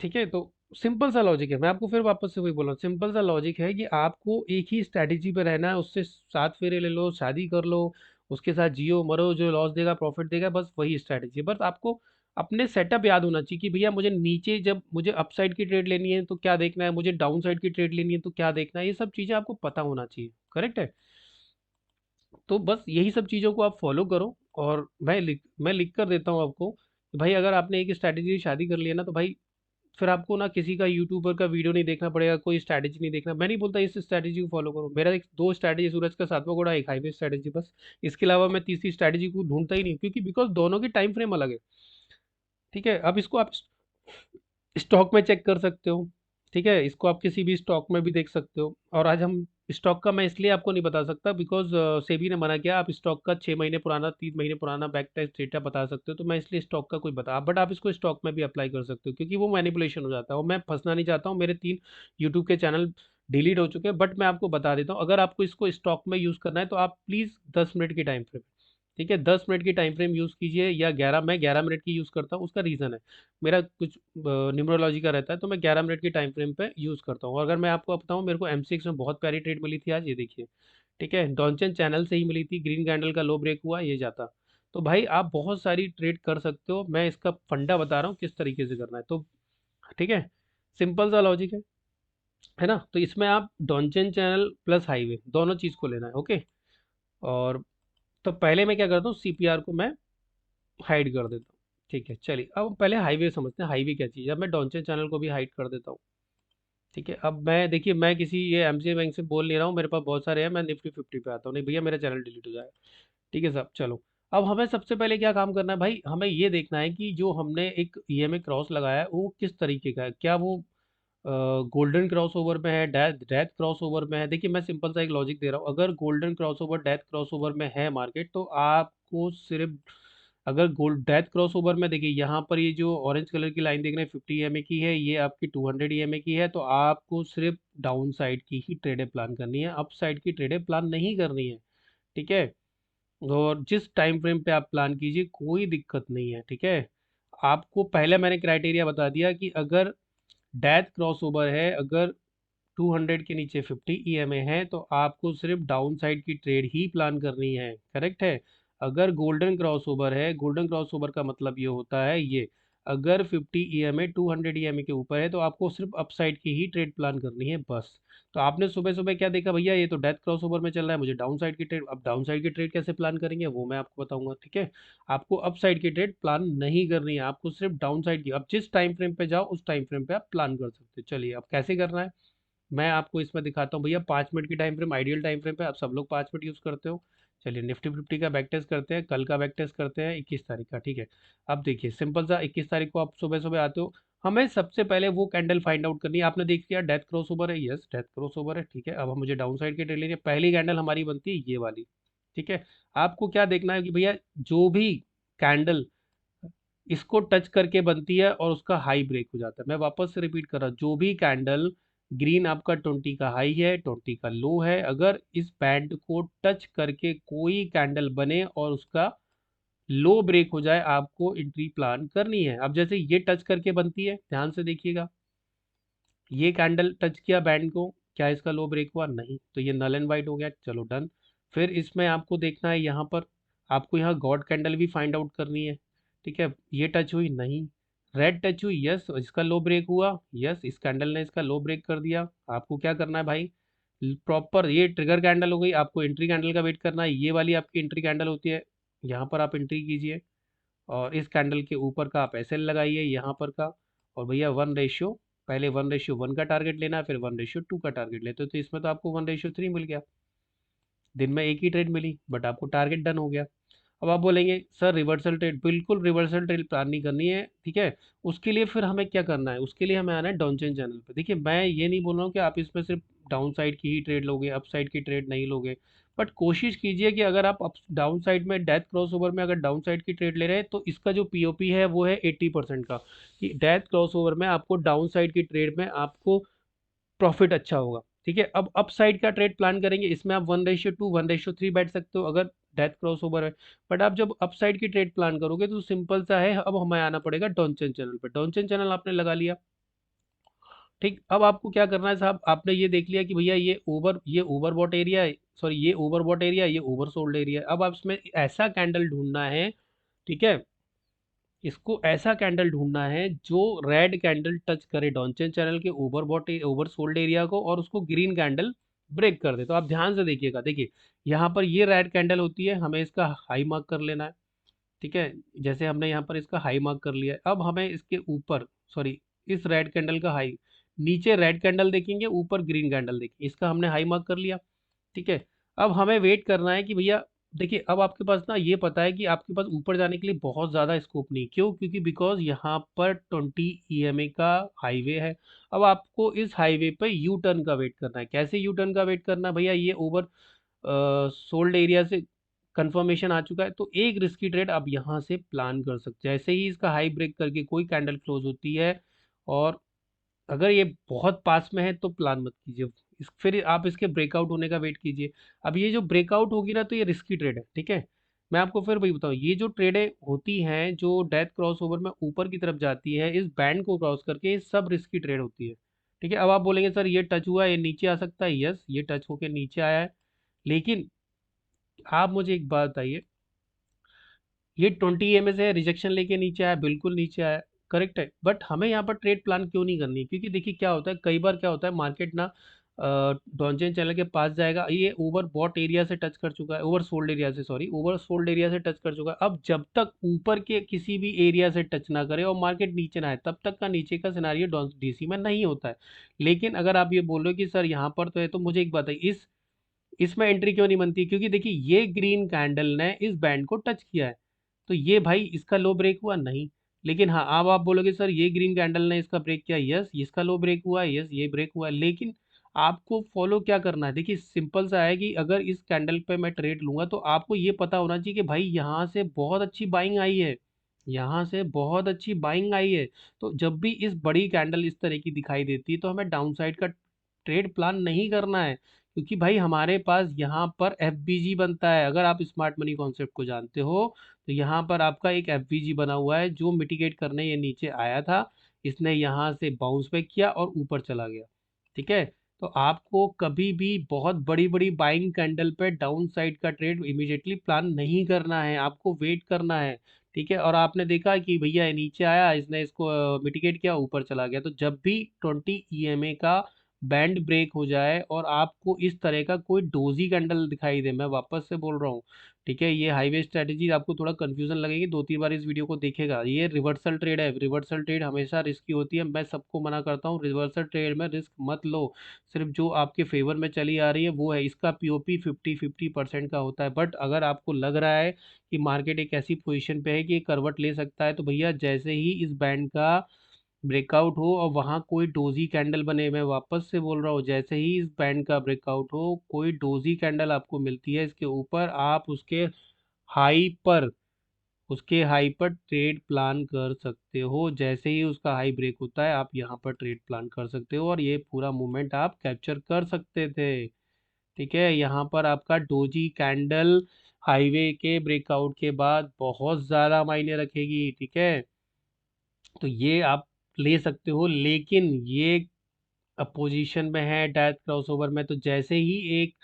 ठीक है, तो सिंपल सा लॉजिक है, मैं आपको फिर वापस से वही बोल रहा हूँ, सिंपल सा लॉजिक है कि आपको एक ही स्ट्रैटेजी पे रहना है, उससे 7 फेरे ले लो, शादी कर लो, उसके साथ जियो मरो, जो लॉस देगा प्रॉफिट देगा, बस वही स्ट्रैटेजी है। बस आपको अपने सेटअप याद होना चाहिए कि भैया मुझे नीचे जब मुझे अपसाइड की ट्रेड लेनी है तो क्या देखना है, मुझे डाउन साइड की ट्रेड लेनी है तो क्या देखना है, ये सब चीज़ें आपको पता होना चाहिए। करेक्ट है, तो बस यही सब चीज़ों को आप फॉलो करो। और मैं लिख कर देता हूँ आपको कि भाई अगर आपने एक स्ट्रैटेजी शादी कर लिया ना, तो भाई फिर आपको ना किसी का यूट्यूबर का वीडियो नहीं देखना पड़ेगा, कोई स्ट्रैटेजी नहीं देखना। मैं नहीं बोलता इस स्ट्रैटेजी को फॉलो करो, मेरा एक दो स्ट्रैटेजी, सूरज का सातवां घोड़ा, एक हाईवे स्ट्रैटेजी, बस। इसके अलावा मैं तीसरी स्ट्रैटेजी को ढूंढता ही नहीं, क्योंकि बिकॉज दोनों की टाइम फ्रेम अलग है। ठीक है, अब इसको आप स्टॉक में चेक कर सकते हो। ठीक है, इसको आप किसी भी स्टॉक में भी देख सकते हो। और आज हम स्टॉक का मैं इसलिए आपको नहीं बता सकता बिकॉज सेबी ने मना किया, आप स्टॉक का 6 महीने पुराना, 3 महीने पुराना बैक टेस्ट डेटा बता सकते हो, तो मैं इसलिए स्टॉक का कोई बता, बट आप इसको स्टॉक में भी अप्लाई कर सकते हो, क्योंकि वो मैनिपुलेशन हो जाता है और मैं फंसना नहीं चाहता हूँ। मेरे 3 यूट्यूब के चैनल डिलीट हो चुके हैं, बट मैं आपको बता देता हूँ, अगर आपको इसको स्टॉक में यूज़ करना है तो आप प्लीज़ 10 मिनट की टाइम फ्रेम, ठीक है, 10 मिनट की टाइम फ्रेम यूज़ कीजिए, या 11, मैं 11 मिनट की यूज़ करता हूँ। उसका रीज़न है, मेरा कुछ न्यूमरोलॉजी का रहता है, तो मैं 11 मिनट की टाइम फ्रेम पे यूज़ करता हूँ। अगर मैं आपको बताऊँ, मेरे को M6 में बहुत प्यारी ट्रेड मिली थी आज, ये देखिए। ठीक है, डॉनचन चैनल से ही मिली थी, ग्रीन कैंडल का लो ब्रेक हुआ, ये जाता। तो भाई आप बहुत सारी ट्रेड कर सकते हो, मैं इसका फंडा बता रहा हूँ किस तरीके से करना है। तो ठीक है, सिंपल सा लॉजिक है ना। तो इसमें आप डॉनचन चैनल प्लस हाईवे दोनों चीज़ को लेना है, ओके। और तो पहले मैं क्या करता हूँ, CPR को मैं हाइड कर देता हूँ। ठीक है, चलिए अब पहले हाईवे समझते हैं, हाईवे क्या चीज़ है। अब मैं डॉनचन चैनल को भी हाइड कर देता हूँ। ठीक है, अब मैं देखिए, मैं किसी ये MCA बैंक से बोल नहीं रहा हूँ, मेरे पास बहुत सारे हैं, मैं निफ्टी 50 पे आता हूँ, नहीं भैया मेरा चैनल डिलीट हो जाएगा। ठीक है साहब, चलो। अब हमें सबसे पहले क्या काम करना है भाई, हमें ये देखना है कि जो हमने एक EMA क्रॉस लगाया है वो किस तरीके का है, क्या वो गोल्डन क्रॉस ओवर में है, डेथ डेथ क्रॉस ओवर में है। देखिए मैं सिंपल सा एक लॉजिक दे रहा हूँ, अगर golden cross over, death cross over में है मार्केट, तो आपको सिर्फ, अगर गोल्ड डेथ क्रॉस ओवर में, देखिए यहाँ पर ये जो ऑरेंज कलर की लाइन देख रहे हैं 50 EMA की है, ये आपकी 200 EMA की है, तो आपको सिर्फ डाउन साइड की ही ट्रेडें प्लान करनी है, अप साइड की ट्रेडें प्लान नहीं करनी है। ठीक है, और जिस टाइम फ्रेम पे आप प्लान कीजिए, कोई दिक्कत नहीं है। ठीक है, आपको पहले मैंने क्राइटेरिया बता दिया कि अगर डेथ क्रॉस ओवर है, अगर 200 के नीचे 50 EMA है, तो आपको सिर्फ डाउन साइड की ट्रेड ही प्लान करनी है। करेक्ट है, अगर गोल्डन क्रॉस ओवर है, गोल्डन क्रॉस ओवर का मतलब ये होता है, ये अगर 50 EMA 200 EMA के ऊपर है, तो आपको सिर्फ अपसाइड की ही ट्रेड प्लान करनी है, बस। तो आपने सुबह सुबह क्या देखा, भैया ये तो डेथ क्रॉस ओवर में चल रहा है, मुझे डाउन साइड की ट्रेड, अब डाउन साइड की ट्रेड कैसे प्लान करेंगे वो मैं आपको बताऊंगा। ठीक है, आपको अप साइड की ट्रेड प्लान नहीं करनी है, आपको सिर्फ डाउन साइड की, अब जिस टाइम फ्रेम पे जाओ उस टाइम फ्रेम पे आप प्लान कर सकते हो। चलिए अब कैसे करना है, मैं आपको इसमें दिखाता हूँ। भैया 5 मिनट की time frame ideal time frame पे, आप सब लोग 5 मिनट यूज़ करते हो। चलिए निफ्टी 50 का बैक टेस्ट करते हैं, कल का बैक टेस्ट करते हैं 21 तारीख का। ठीक है, अब देखिए सिंपल सा, 21 तारीख को आप सुबह सुबह आते हो, हमें सबसे पहले वो कैंडल फाइंड आउट करनी है। आपने देख लिया डेथ क्रॉस ओवर है, यस डेथ क्रॉस ओवर है। ठीक है, अब हम मुझे डाउन साइड की ट्रेड लेनी है, पहली कैंडल हमारी बनती है ये वाली। ठीक है, आपको क्या देखना है कि भैया जो भी कैंडल इसको टच करके बनती है और उसका हाई ब्रेक हो जाता है। मैं वापस से रिपीट कर रहा हूँ, जो भी कैंडल ग्रीन आपका 20 का हाई है, 20 का लो है, अगर इस बैंड को टच करके कोई कैंडल बने और उसका लो ब्रेक हो जाए, आपको एंट्री प्लान करनी है। अब जैसे ये टच करके बनती है, ध्यान से देखिएगा, ये कैंडल टच किया बैंड को, क्या इसका लो ब्रेक हुआ? नहीं, तो ये नल एंड वाइट हो गया, चलो डन। फिर इसमें आपको देखना है, यहाँ पर आपको यहाँ गॉड कैंडल भी फाइंड आउट करनी है। ठीक है, ये टच हुई? नहीं। रेड टच हुई? यस। इसका लो ब्रेक हुआ? यस, इस कैंडल ने इसका लो ब्रेक कर दिया। आपको क्या करना है भाई, प्रॉपर ये ट्रिगर कैंडल हो गई, आपको एंट्री कैंडल का वेट करना है। ये वाली आपकी एंट्री कैंडल होती है, यहाँ पर आप एंट्री कीजिए और इस कैंडल के ऊपर का आप एसएल लगाइए यहाँ पर का। और भैया 1 रेशियो, पहले 1:1 का टारगेट लेना है, फिर 1:2 का टारगेट लेते हो, तो इसमें तो आपको 1:3 मिल गया। दिन में एक ही ट्रेड मिली, बट आपको टारगेट डन हो गया। अब आप बोलेंगे सर रिवर्सल ट्रेड, बिल्कुल रिवर्सल ट्रेड प्लान नहीं करनी है, ठीक है। उसके लिए फिर हमें क्या करना है, उसके लिए हमें आना है डाउन चेन चैनल पे। देखिए, मैं ये नहीं बोल रहा हूँ कि आप इसमें सिर्फ डाउन साइड की ही ट्रेड लोगे, अप साइड की ट्रेड नहीं लोगे, बट कोशिश कीजिए कि अगर आप डाउन साइड में डेथ क्रॉस ओवर में अगर डाउन साइड की ट्रेड ले रहे हैं, तो इसका जो पीओपी है वो है 80% का, कि डेथ क्रॉस ओवर में आपको डाउन साइड की ट्रेड में आपको प्रॉफिट अच्छा होगा। ठीक है, अब अप साइड का ट्रेड प्लान करेंगे, इसमें आप 1:2 1:3 बैठ सकते हो अगर डेथ क्रॉस ओवर है। बट आप जब अप साइड की ट्रेड प्लान करोगे तो सिंपल सा है, अब हमें आना पड़ेगा डॉनचन चैनल पे। डॉनचन चैनल आपने लगा लिया, ठीक। अब आपको क्या करना है साहब, आपने ये देख लिया कि भैया ये ओवरबॉट एरिया है, सॉरी ये ओवरबॉट एरिया है, ये ओवरसोल्ड एरिया है। अब आप इसमें ऐसा कैंडल ढूंढना है, ठीक है, इसको ऐसा कैंडल ढूंढना है जो रेड कैंडल टच करे डॉनचन चैनल के ओवरसोल्ड एरिया को और उसको ग्रीन कैंडल ब्रेक कर दे। तो आप ध्यान से देखिएगा, देखिए यहाँ पर ये रेड कैंडल होती है, हमें इसका हाई मार्क कर लेना है। ठीक है, जैसे हमने यहाँ पर इसका हाई मार्क कर लिया है, अब हमें इसके ऊपर, सॉरी, इस रेड कैंडल का हाई, नीचे रेड कैंडल देखेंगे, ऊपर ग्रीन कैंडल देखेंगे, इसका हमने हाई मार्क कर लिया। ठीक है, अब हमें वेट करना है कि भैया, देखिए अब आपके पास ना ये पता है कि आपके पास ऊपर जाने के लिए बहुत ज़्यादा स्कोप नहीं, क्यों? क्योंकि बिकॉज यहाँ पर 20 EMA का हाईवे है। अब आपको इस हाईवे पर यू टर्न का वेट करना है। कैसे यू टर्न का वेट करना है भैया, ये ओवर सोल्ड एरिया से कंफर्मेशन आ चुका है, तो एक रिस्की ट्रेड आप यहाँ से प्लान कर सकते हैं। जैसे ही इसका हाई ब्रेक करके कोई कैंडल क्लोज होती है, और अगर ये बहुत पास में है तो प्लान मत कीजिए, फिर आप इसके ब्रेकआउट होने का वेट कीजिए। अब ये जो ब्रेकआउट होगी ना, तो ये रिस्की ट्रेड है, ठीक है। मैं आपको फिर वही बताऊँ, ये जो ट्रेडें होती हैं जो डेथ क्रॉस ओवर में ऊपर की तरफ जाती है इस बैंड को क्रॉस करके, ये सब रिस्की ट्रेड होती है। ठीक है, अब आप बोलेंगे सर ये टच हुआ, ये नीचे आ सकता है। यस, ये टच होके नीचे आया है, लेकिन आप मुझे एक बात बताइए, ये 20 EMA से रिजेक्शन लेके नीचे आया, बिल्कुल नीचे आया, करेक्ट है, बट हमें यहाँ पर ट्रेड प्लान क्यों नहीं करनी है? क्योंकि देखिए क्या होता है, कई बार क्या होता है, मार्केट ना डॉनचेन चैनल के पास जाएगा, ये ओवर बॉट एरिया से टच कर चुका है, ओवर सोल्ड एरिया से, सॉरी, ओवर सोल्ड एरिया से टच कर चुका है। अब जब तक ऊपर के किसी भी एरिया से टच ना करे और मार्केट नीचे ना आए, तब तक का नीचे का सिनारियो डीसी में नहीं होता है। लेकिन अगर आप ये बोल रहे हो कि सर यहाँ पर तो है, तो मुझे एक बात है, इसमें एंट्री क्यों नहीं बनती? क्योंकि देखिए ये ग्रीन कैंडल ने इस बैंड को टच किया है, तो ये भाई इसका लो ब्रेक हुआ? नहीं। लेकिन हाँ, अब आप बोलोगे सर ये ग्रीन कैंडल ने इसका ब्रेक किया, यस इसका लो ब्रेक हुआ, यस ये ब्रेक हुआ, लेकिन आपको फॉलो क्या करना है? देखिए सिंपल सा है कि अगर इस कैंडल पे मैं ट्रेड लूंगा, तो आपको ये पता होना चाहिए कि भाई यहाँ से बहुत अच्छी बाइंग आई है, यहाँ से बहुत अच्छी बाइंग आई है। तो जब भी इस बड़ी कैंडल इस तरह की दिखाई देती है, तो हमें डाउन साइड का ट्रेड प्लान नहीं करना है, क्योंकि भाई हमारे पास यहाँ पर एफबीजी बनता है। अगर आप स्मार्ट मनी कॉन्सेप्ट को जानते हो, तो यहाँ पर आपका एक एफबीजी बना हुआ है जो मिटिगेट करने ये नीचे आया था, इसने यहाँ से बाउंस बैक किया और ऊपर चला गया। ठीक है, तो आपको कभी भी बहुत बड़ी बड़ी बाइंग कैंडल पे डाउन साइड का ट्रेड इमीडिएटली प्लान नहीं करना है, आपको वेट करना है। ठीक है, और आपने देखा कि भैया ये नीचे आया, इसने इसको मिटिगेट किया, ऊपर चला गया। तो जब भी 20 EMA का बैंड ब्रेक हो जाए और आपको इस तरह का कोई डोजी कैंडल दिखाई दे, मैं वापस से बोल रहा हूँ, ठीक है, ये हाईवे स्ट्रेटेजी आपको थोड़ा कंफ्यूजन लगेगी, 2-3 बार इस वीडियो को देखेगा। ये रिवर्सल ट्रेड है, रिवर्सल ट्रेड हमेशा रिस्की होती है, मैं सबको मना करता हूँ रिवर्सल ट्रेड में रिस्क मत लो। सिर्फ जो आपके फेवर में चली आ रही है वो है, इसका पीओपी 50-50% का होता है। बट अगर आपको लग रहा है कि मार्केट एक ऐसी पोजीशन पे है कि ये करवट ले सकता है, तो भैया जैसे ही इस बैंड का ब्रेकआउट हो और वहाँ कोई डोजी कैंडल बने, मैं वापस से बोल रहा हूँ, जैसे ही इस बैंड का ब्रेकआउट हो, कोई डोजी कैंडल आपको मिलती है इसके ऊपर, आप उसके हाई पर उसके हाई पर ट्रेड प्लान कर सकते हो। जैसे ही उसका हाई ब्रेक होता है आप यहाँ पर ट्रेड प्लान कर सकते हो और ये पूरा मूवमेंट आप कैप्चर कर सकते थे। ठीक है, यहाँ पर आपका डोजी कैंडल हाईवे के ब्रेकआउट के बाद बहुत ज़्यादा मायने रखेगी। ठीक है, तो ये आप ले सकते हो, लेकिन ये अपोजिशन में है डेथ क्रॉसओवर में, तो जैसे ही एक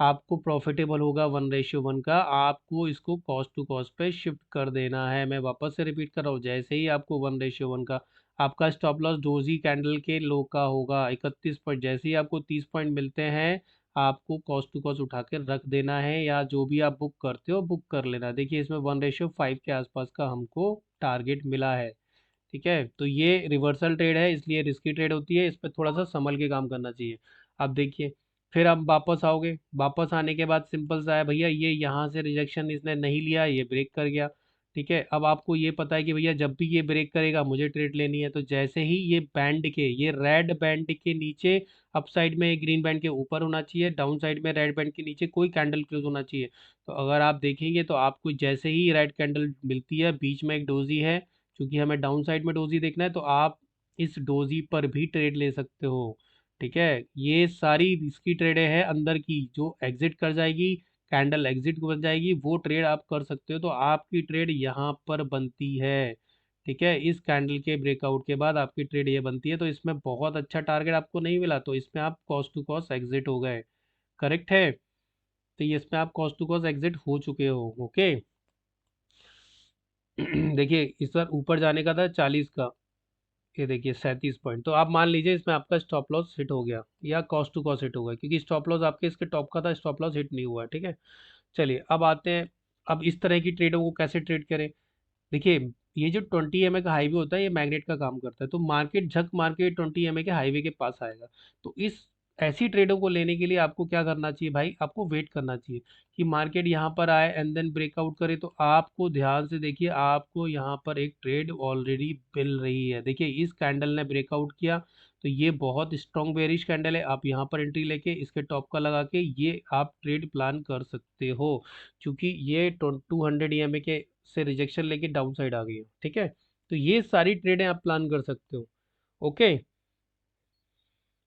आपको प्रॉफिटेबल होगा 1:1 का, आपको इसको कॉस्ट टू कॉस्ट पे शिफ्ट कर देना है। मैं वापस से रिपीट कर रहा हूँ, जैसे ही आपको 1:1 का आपका स्टॉप लॉस डोजी कैंडल के लो का होगा 31 पॉइंट, जैसे ही आपको 30 पॉइंट मिलते हैं आपको कॉस्ट टू कॉस्ट उठा के रख देना है, या जो भी आप बुक करते हो बुक कर लेना। देखिए इसमें 1:5 के आसपास का हमको टारगेट मिला है। ठीक है, तो ये रिवर्सल ट्रेड है, इसलिए रिस्की ट्रेड होती है, इस पर थोड़ा सा संभल के काम करना चाहिए। अब देखिए, फिर आप वापस आओगे, वापस आने के बाद सिंपल सा है भैया, ये यहाँ से रिजेक्शन इसने नहीं लिया, ये ब्रेक कर गया। ठीक है, अब आपको ये पता है कि भैया जब भी ये ब्रेक करेगा मुझे ट्रेड लेनी है, तो जैसे ही ये बैंड के, ये रेड बैंड के नीचे, अप साइड में ग्रीन बैंड के ऊपर होना चाहिए, डाउन साइड में रेड बैंड के नीचे कोई कैंडल क्लोज होना चाहिए। तो अगर आप देखेंगे तो आपको जैसे ही रेड कैंडल मिलती है, बीच में एक डोजी है, क्योंकि हमें डाउन साइड में डोजी देखना है, तो आप इस डोजी पर भी ट्रेड ले सकते हो। ठीक है, ये सारी रिस्की ट्रेडें हैं अंदर की, जो एग्जिट कर जाएगी, कैंडल एग्जिट बन जाएगी, वो ट्रेड आप कर सकते हो, तो आपकी ट्रेड यहाँ पर बनती है। ठीक है, इस कैंडल के ब्रेकआउट के बाद आपकी ट्रेड ये बनती है, तो इसमें बहुत अच्छा टारगेट आपको नहीं मिला, तो इसमें आप कॉस्ट टू कॉस्ट एग्जिट हो गए। करेक्ट है, तो ये इसमें आप कॉस्ट टू कॉस्ट एग्जिट हो चुके हो। ओके। देखिए इस बार ऊपर जाने का था 40 का, ये देखिए 37 पॉइंट, तो आप मान लीजिए इसमें आपका स्टॉप लॉस हिट हो गया या कॉस्ट टू कॉस्ट हिट हो गया, क्योंकि स्टॉप लॉस आपके इसके टॉप का था, स्टॉप लॉस हिट नहीं हुआ है। ठीक है, चलिए अब आते हैं, अब इस तरह की ट्रेडों को कैसे ट्रेड करें। देखिए ये जो 20 MA का हाईवे होता है, ये मैग्नेट का काम करता है, तो मार्केट झक मार के 20 MA के हाईवे के पास आएगा। तो इस ऐसी ट्रेडों को लेने के लिए आपको क्या करना चाहिए भाई, आपको वेट करना चाहिए कि मार्केट यहाँ पर आए एंड देन ब्रेकआउट करे, तो आपको ध्यान से देखिए, आपको यहाँ पर एक ट्रेड ऑलरेडी मिल रही है। देखिए इस कैंडल ने ब्रेकआउट किया, तो ये बहुत स्ट्रॉन्ग बेरिश कैंडल है, आप यहाँ पर एंट्री लेके इसके टॉप का लगा के ये आप ट्रेड प्लान कर सकते हो, क्योंकि ये 200 EMA के से रिजेक्शन लेके डाउन साइड आ गई है। ठीक है, तो ये सारी ट्रेडें आप प्लान कर सकते हो। ओके,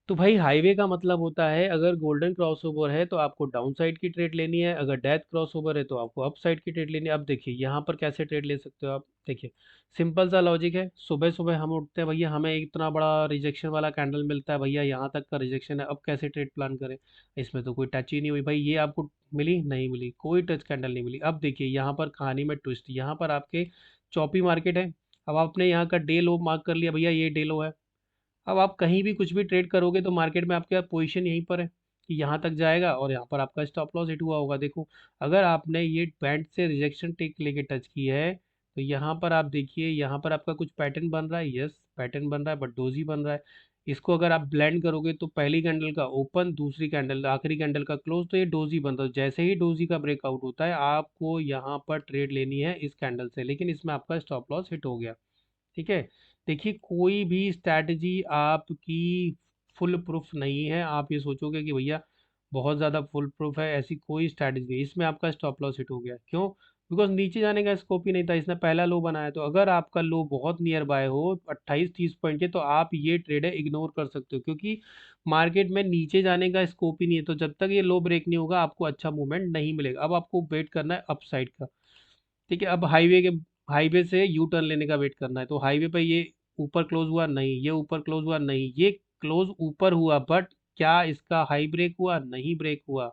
तो भाई हाईवे का मतलब होता है, अगर गोल्डन क्रॉसओवर है तो आपको डाउन साइड की ट्रेड लेनी है, अगर डेथ क्रॉसओवर है तो आपको अप साइड की ट्रेड लेनी है। अब देखिए यहाँ पर कैसे ट्रेड ले सकते हो आप, देखिए सिंपल सा लॉजिक है, सुबह सुबह हम उठते हैं भैया, हमें इतना बड़ा रिजेक्शन वाला कैंडल मिलता है, भैया यहाँ तक का रिजेक्शन है, अब कैसे ट्रेड प्लान करें। इसमें तो कोई टच ही नहीं हुई भाई, ये आपको मिली नहीं मिली, कोई टच कैंडल नहीं मिली। अब देखिए यहाँ पर कहानी में ट्विस्ट, यहाँ पर आपके चौपी मार्केट है, अब आपने यहाँ का डे लो मार्क कर लिया, भैया ये डे लो है। अब आप कहीं भी कुछ भी ट्रेड करोगे तो मार्केट में आपका पोजीशन यहीं पर है कि यहाँ तक जाएगा और यहाँ पर आपका स्टॉप लॉस हिट हुआ होगा। देखो अगर आपने ये बैंड से रिजेक्शन टेक लेके टच की है, तो यहाँ पर आप देखिए, यहाँ पर आपका कुछ पैटर्न बन रहा है, यस पैटर्न बन रहा है, बट डोजी बन रहा है। इसको अगर आप ब्लेंड करोगे तो पहली कैंडल का ओपन, दूसरी कैंडल, आखिरी कैंडल का क्लोज, तो ये डोजी बन रहा है। जैसे ही डोजी का ब्रेकआउट होता है आपको यहाँ पर ट्रेड लेनी है इस कैंडल से, लेकिन इसमें आपका स्टॉप लॉस हिट हो गया। ठीक है, देखिए कोई भी स्ट्रैटेजी आपकी फुल प्रूफ नहीं है, आप ये सोचोगे कि भैया बहुत ज़्यादा फुल प्रूफ है, ऐसी कोई स्ट्रैटेजी नहीं। इसमें आपका स्टॉप लॉस हिट हो गया, क्यों? बिकॉज नीचे जाने का स्कोप ही नहीं था, इसने पहला लो बनाया, तो अगर आपका लो बहुत नियर बाय हो 28-30 पॉइंट के, तो आप ये ट्रेड इग्नोर कर सकते हो, क्योंकि मार्केट में नीचे जाने का स्कोप ही नहीं है, तो जब तक ये लो ब्रेक नहीं होगा आपको अच्छा मूवमेंट नहीं मिलेगा। अब आपको वेट करना है अप साइड का। ठीक है, अब हाईवे से यू टर्न लेने का वेट करना है, तो हाईवे पे ये ऊपर क्लोज हुआ नहीं, ये ऊपर क्लोज हुआ नहीं, ये क्लोज ऊपर हुआ, बट क्या इसका हाई ब्रेक हुआ? नहीं ब्रेक हुआ।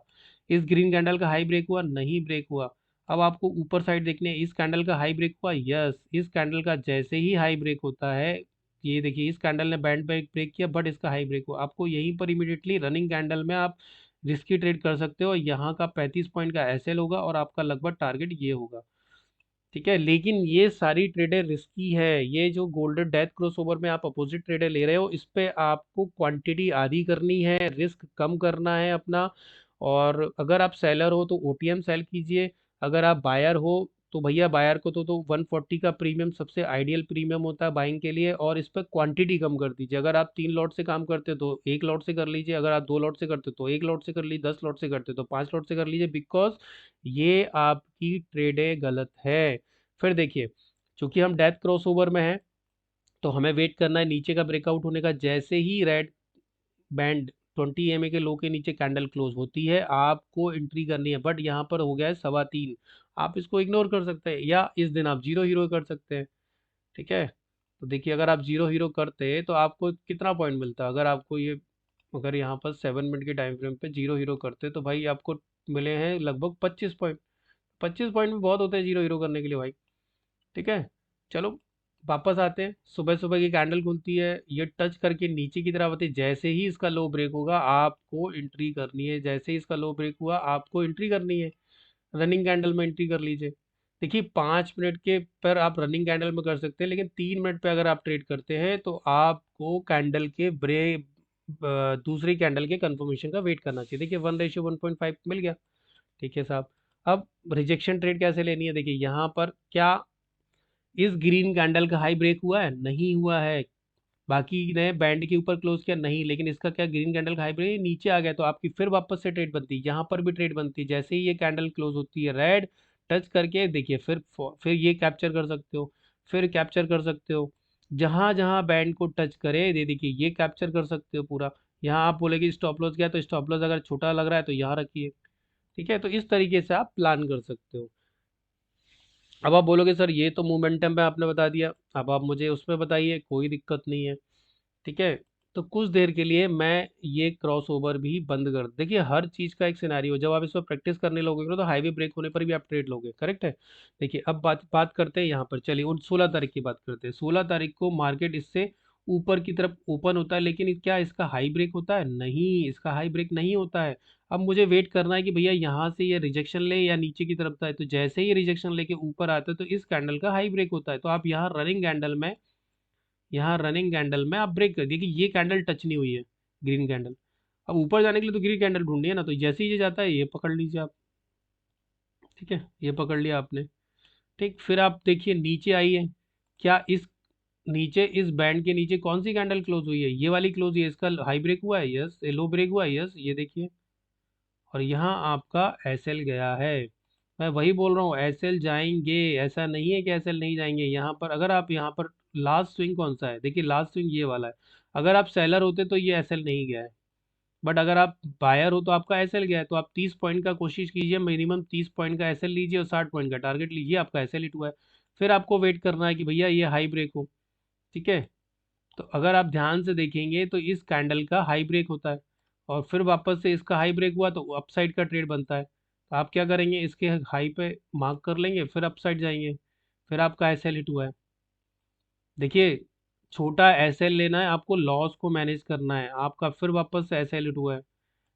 इस ग्रीन कैंडल का हाई ब्रेक हुआ? नहीं ब्रेक हुआ। अब आपको ऊपर साइड देखने हैं, इस कैंडल का हाई ब्रेक हुआ? यस, इस कैंडल का जैसे ही हाई ब्रेक होता है, ये देखिए इस कैंडल ने बैंड ब्रेक ब्रेक किया, बट इसका हाई ब्रेक हुआ, आपको यहीं पर इमीडिएटली रनिंग कैंडल में आप रिस्की ट्रेड कर सकते हो। यहाँ का 35 पॉइंट का एसएल होगा और आपका लगभग टारगेट ये होगा। ठीक है, लेकिन ये सारी ट्रेडें रिस्की है, ये जो गोल्डन डेथ क्रॉसओवर में आप अपोजिट ट्रेडें ले रहे हो, इस पे आपको क्वांटिटी आधी करनी है, रिस्क कम करना है अपना। और अगर आप सेलर हो तो ओटीएम सेल कीजिए, अगर आप बायर हो तो भैया बायर को तो 140 का प्रीमियम सबसे आइडियल प्रीमियम होता है बाइंग के लिए, और इस पर क्वांटिटी कम कर दीजिए। अगर आप 3 लॉट से काम करते हो तो 1 लॉट से कर लीजिए, अगर आप 2 लॉट से करते हो तो 1 लॉट से कर लीजिए, 10 लॉट से करते हो तो 5 लॉट से कर लीजिए, बिकॉज ये आपकी ट्रेडें गलत है। फिर देखिए, चूंकि हम डेथ क्रॉस ओवर में हैं, तो हमें वेट करना है नीचे का ब्रेकआउट होने का। जैसे ही रेड बैंड 20 EMA के लो के नीचे कैंडल क्लोज होती है, आपको एंट्री करनी है। बट यहाँ पर हो गया है 3:15, आप इसको इग्नोर कर सकते हैं, या इस दिन आप जीरो हीरो कर सकते हैं। ठीक है, तो देखिए, अगर आप जीरो हीरो करते तो आपको कितना पॉइंट मिलता? अगर आपको ये, अगर यहाँ पर 7 मिनट के टाइम फ्रेम पे जीरो हीरो करते तो भाई आपको मिले हैं लगभग 25 पॉइंट। 25 पॉइंट भी बहुत होते हैं जीरो हीरो करने के लिए भाई। ठीक है, चलो वापस आते हैं। सुबह सुबह की कैंडल खुलती है, ये टच करके नीचे की तरफ आती है। जैसे ही इसका लो ब्रेक होगा आपको एंट्री करनी है। जैसे ही इसका लो ब्रेक हुआ आपको एंट्री करनी है। रनिंग कैंडल में एंट्री कर लीजिए। देखिए, 5 मिनट के पर आप रनिंग कैंडल में कर सकते हैं, लेकिन 3 मिनट पे अगर आप ट्रेड करते हैं तो आपको कैंडल के दूसरी कैंडल के कंफर्मेशन का वेट करना चाहिए। देखिए, 1:1.5 मिल गया। ठीक है साहब। अब रिजेक्शन ट्रेड कैसे लेनी है? देखिए, यहाँ पर क्या इस ग्रीन कैंडल का हाई ब्रेक हुआ है? नहीं हुआ है। बाकी ने बैंड के ऊपर क्लोज किया, नहीं, लेकिन इसका क्या, ग्रीन कैंडल का हाई ब्रेक नीचे आ गया, तो आपकी फिर वापस से ट्रेड बनती है। यहाँ पर भी ट्रेड बनती है। जैसे ही ये कैंडल क्लोज होती है रेड टच करके, देखिए फिर ये कैप्चर कर सकते हो, फिर कैप्चर कर सकते हो। जहां जहां बैंड को टच करे, दे देखिए ये कैप्चर कर सकते हो पूरा। यहाँ आप बोलेगे स्टॉप लॉस गया, तो स्टॉप लॉस अगर छोटा लग रहा है तो यहाँ रखिए। ठीक है, तो इस तरीके से आप प्लान कर सकते हो। अब आप बोलोगे सर ये तो मोमेंटम पे आपने बता दिया, अब आप मुझे उसमें बताइए। कोई दिक्कत नहीं है। ठीक है, तो कुछ देर के लिए मैं ये क्रॉस ओवर भी बंद कर, देखिए हर चीज़ का एक सिनारियो, जब आप इस पर प्रैक्टिस करने लगोगे ना, तो हाईवे ब्रेक होने पर भी आप ट्रेड लोगे, करेक्ट है। देखिए, अब बात बात करते हैं यहाँ पर, चलिए उन 16 तारीख की बात करते हैं। 16 तारीख को मार्केट इससे ऊपर की तरफ ओपन होता है, लेकिन क्या इसका हाई ब्रेक होता है? नहीं, इसका हाई ब्रेक नहीं होता है। अब मुझे वेट करना है कि भैया यहाँ से ये रिजेक्शन ले या नीचे की तरफ था, तो जैसे ही रिजेक्शन लेके ऊपर आता है तो इस कैंडल का हाई ब्रेक होता है, तो आप यहाँ रनिंग कैंडल में आप ब्रेक कर दिए कि ये कैंडल टच नहीं हुई है, ग्रीन कैंडल। अब ऊपर जाने के लिए तो ग्रीन कैंडल ढूंढनी है ना, तो जैसे ही ये जाता है ये पकड़ लीजिए आप। ठीक है, ये पकड़ लिया आपने। ठीक, फिर आप देखिए नीचे आइए। क्या इस नीचे इस बैंड के नीचे कौन सी कैंडल क्लोज हुई है? ये वाली क्लोज हुई है, इसका हाई ब्रेक हुआ है, यस। लो ब्रेक हुआ है, यस, ये देखिए। और यहाँ आपका एसएल गया है। मैं वही बोल रहा हूँ, एसएल जाएंगे, ऐसा नहीं है कि एसएल नहीं जाएंगे। यहाँ पर अगर आप यहाँ पर लास्ट स्विंग कौन सा है? देखिए, लास्ट स्विंग ये वाला है। अगर आप सेलर होते तो ये एसएल नहीं गया है, बट अगर आप बायर हो तो आपका एसएल गया है। तो आप 30 पॉइंट का कोशिश कीजिए, मिनिमम 30 पॉइंट का एसएल लीजिए और 60 पॉइंट का टारगेट लीजिए, आपका एसएल हिट हुआ है। फिर आपको वेट करना है कि भैया ये हाई ब्रेक हो। ठीक है, तो अगर आप ध्यान से देखेंगे तो इस कैंडल का हाई ब्रेक होता है, और फिर वापस से इसका हाई ब्रेक हुआ तो अपसाइड का ट्रेड बनता है। तो आप क्या करेंगे, इसके हाई पे मार्क कर लेंगे, फिर अपसाइड जाएंगे, फिर आपका एसएल हिट हुआ है। देखिए, छोटा एसएल लेना है आपको, लॉस को मैनेज करना है आपका, फिर वापस से एसएल हिट हुआ है।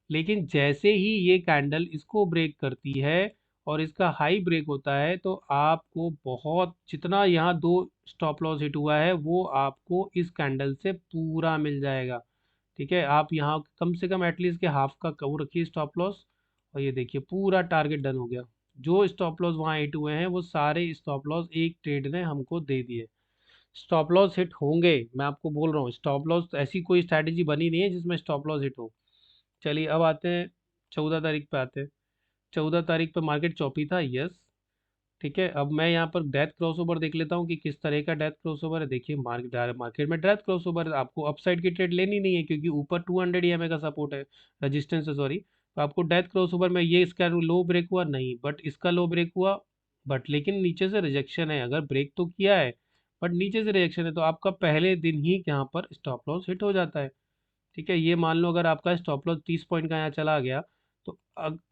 लेकिन जैसे ही ये कैंडल इसको ब्रेक करती है और इसका हाई ब्रेक होता है, तो आपको बहुत, जितना यहाँ दो स्टॉप लॉस हिट हुआ है वो आपको इस कैंडल से पूरा मिल जाएगा। ठीक है, आप यहाँ कम से कम एटलीस्ट के हाफ का वो रखिए स्टॉप लॉस, और ये देखिए पूरा टारगेट डन हो गया। जो स्टॉप लॉस वहाँ हिट हुए हैं वो सारे स्टॉप लॉस एक ट्रेड ने हमको दे दिए। स्टॉप लॉस हिट होंगे, मैं आपको बोल रहा हूँ। स्टॉप लॉस, ऐसी कोई स्ट्रैटेजी बनी नहीं है जिसमें स्टॉप लॉस हिट हो। चलिए अब आते हैं 14 तारीख पे आते हैं। 14 तारीख पे मार्केट चौपी था, यस। ठीक है, अब मैं यहाँ पर डेथ क्रॉसओवर देख लेता हूँ कि किस तरह का डेथ क्रॉसओवर है। देखिए, मार्केट में डेथ क्रॉसओवर है, आपको अपसाइड की ट्रेड लेनी नहीं है, क्योंकि ऊपर 200 EMA का सपोर्ट है, रजिस्टेंस है, सॉरी। तो आपको डेथ क्रॉसओवर में ये, इसका लो ब्रेक हुआ नहीं, बट इसका लो ब्रेक हुआ, बट लेकिन नीचे से रिजेक्शन है। अगर ब्रेक तो किया है बट नीचे से रिजेक्शन है, तो आपका पहले दिन ही यहाँ पर स्टॉप लॉस हिट हो जाता है। ठीक है, ये मान लो अगर आपका स्टॉप लॉस 30 पॉइंट का यहाँ चला गया, तो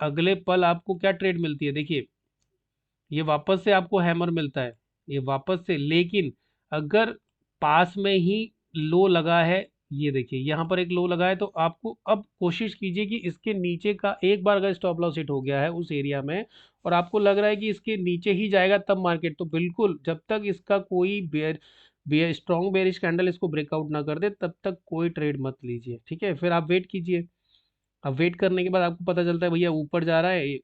अगले पल आपको क्या ट्रेड मिलती है? देखिए, ये वापस से आपको हैमर मिलता है, ये वापस से। लेकिन अगर पास में ही लो लगा है, ये देखिए यहाँ पर एक लो लगा है, तो आपको अब कोशिश कीजिए कि इसके नीचे का, एक बार अगर स्टॉप लॉस हिट हो गया है उस एरिया में और आपको लग रहा है कि इसके नीचे ही जाएगा तब मार्केट, तो बिल्कुल जब तक इसका कोई स्ट्रॉन्ग बेरिश कैंडल इसको ब्रेकआउट ना कर दे तब तक कोई ट्रेड मत लीजिए। ठीक है, फिर आप वेट कीजिए। अब वेट करने के बाद आपको पता चलता है भैया ऊपर जा रहा है,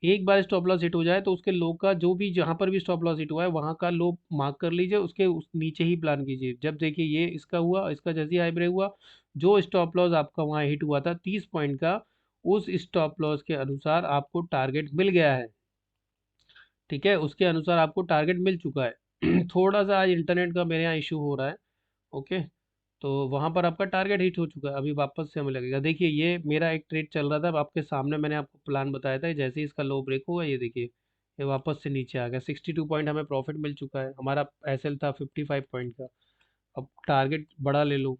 एक बार स्टॉप लॉस हिट हो जाए तो उसके लो का, जो भी जहां पर भी स्टॉप लॉस हिट हुआ है वहां का लो मार्क कर लीजिए, उसके नीचे ही प्लान कीजिए। जब देखिए ये इसका हुआ, इसका जैसे ही हाई ब्रेक हुआ, जो स्टॉप लॉस आपका वहां हिट हुआ था 30 पॉइंट का, उस स्टॉप लॉस के अनुसार आपको टारगेट मिल गया है। ठीक है, उसके अनुसार आपको टारगेट मिल चुका है। थोड़ा सा आज इंटरनेट का मेरे यहाँ इशू हो रहा है। ओके, तो वहाँ पर आपका टारगेट हिट हो चुका है, अभी वापस से हमें लगेगा। देखिए ये मेरा एक ट्रेड चल रहा था, अब आपके सामने मैंने आपको प्लान बताया था, जैसे ही इसका लो ब्रेक हुआ ये देखिए ये वापस से नीचे आ गया। 62 पॉइंट हमें प्रॉफिट मिल चुका है, हमारा एसएल था 55 पॉइंट का। अब टारगेट बड़ा ले लो।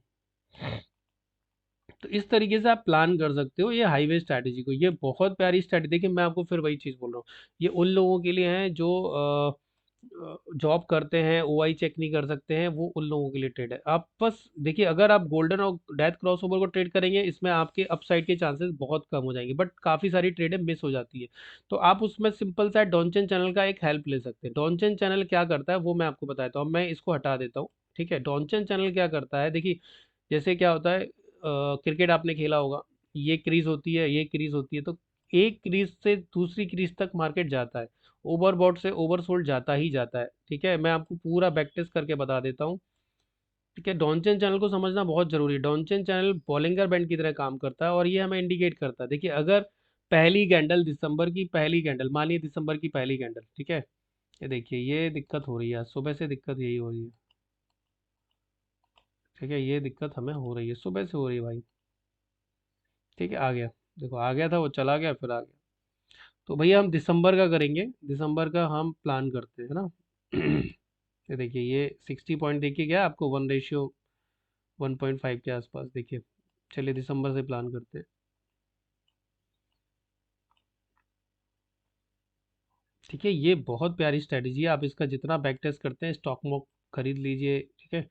तो इस तरीके से आप प्लान कर सकते हो ये हाईवे स्ट्रैटेजी को। ये बहुत प्यारी स्ट्रैटेजी। देखिए मैं आपको फिर वही चीज़ बोल रहा हूँ, ये उन लोगों के लिए है जो जॉब करते हैं, ओआई चेक नहीं कर सकते हैं, वो उन लोगों के लिए ट्रेड है। आप बस देखिए, अगर आप गोल्डन और डेथ क्रॉसओवर को ट्रेड करेंगे, इसमें आपके अपसाइड के चांसेस बहुत कम हो जाएंगे, बट काफ़ी सारी ट्रेडें मिस हो जाती है। तो आप उसमें सिंपल सा डॉनचेन चैनल का एक हेल्प ले सकते हैं। डॉनचेन चैनल क्या करता है वो मैं आपको बताता हूँ। मैं इसको हटा देता हूँ। ठीक है, डॉनचेन चैनल क्या करता है, देखिए जैसे क्या होता है, क्रिकेट आपने खेला होगा, ये क्रीज होती है, ये क्रीज होती है, तो एक क्रीज से दूसरी क्रीज तक मार्केट जाता है, ओवरबॉट से ओवरसोल्ड जाता ही जाता है। ठीक है, मैं आपको पूरा बैक टेस्ट करके बता देता हूँ। ठीक है, डॉनचेन चैनल को समझना बहुत जरूरी है। डॉनचेन चैनल बॉलिंगर बैंड की तरह काम करता है और ये हमें इंडिकेट करता है। देखिए अगर पहली कैंडल, दिसंबर की पहली कैंडल, मानिए दिसंबर की पहली कैंडल, ठीक है, ये देखिए ये दिक्कत हो रही है, आज सुबह से दिक्कत यही हो रही है। ठीक है, ये दिक्कत हमें हो रही है, सुबह से हो रही है भाई। ठीक है, आ गया, देखो आ गया था, वो चला गया फिर आ गया। तो भैया हम दिसंबर का करेंगे, दिसंबर का हम प्लान करते हैं ना। ये देखिए ये 60 पॉइंट देखिए, क्या आपको 1:1.5 के आसपास देखिए। चलिए दिसंबर से प्लान करते हैं। ठीक है, ये बहुत प्यारी स्ट्रेटजी है, आप इसका जितना बैक टेस्ट करते हैं, स्टॉक मॉक खरीद लीजिए। ठीक है,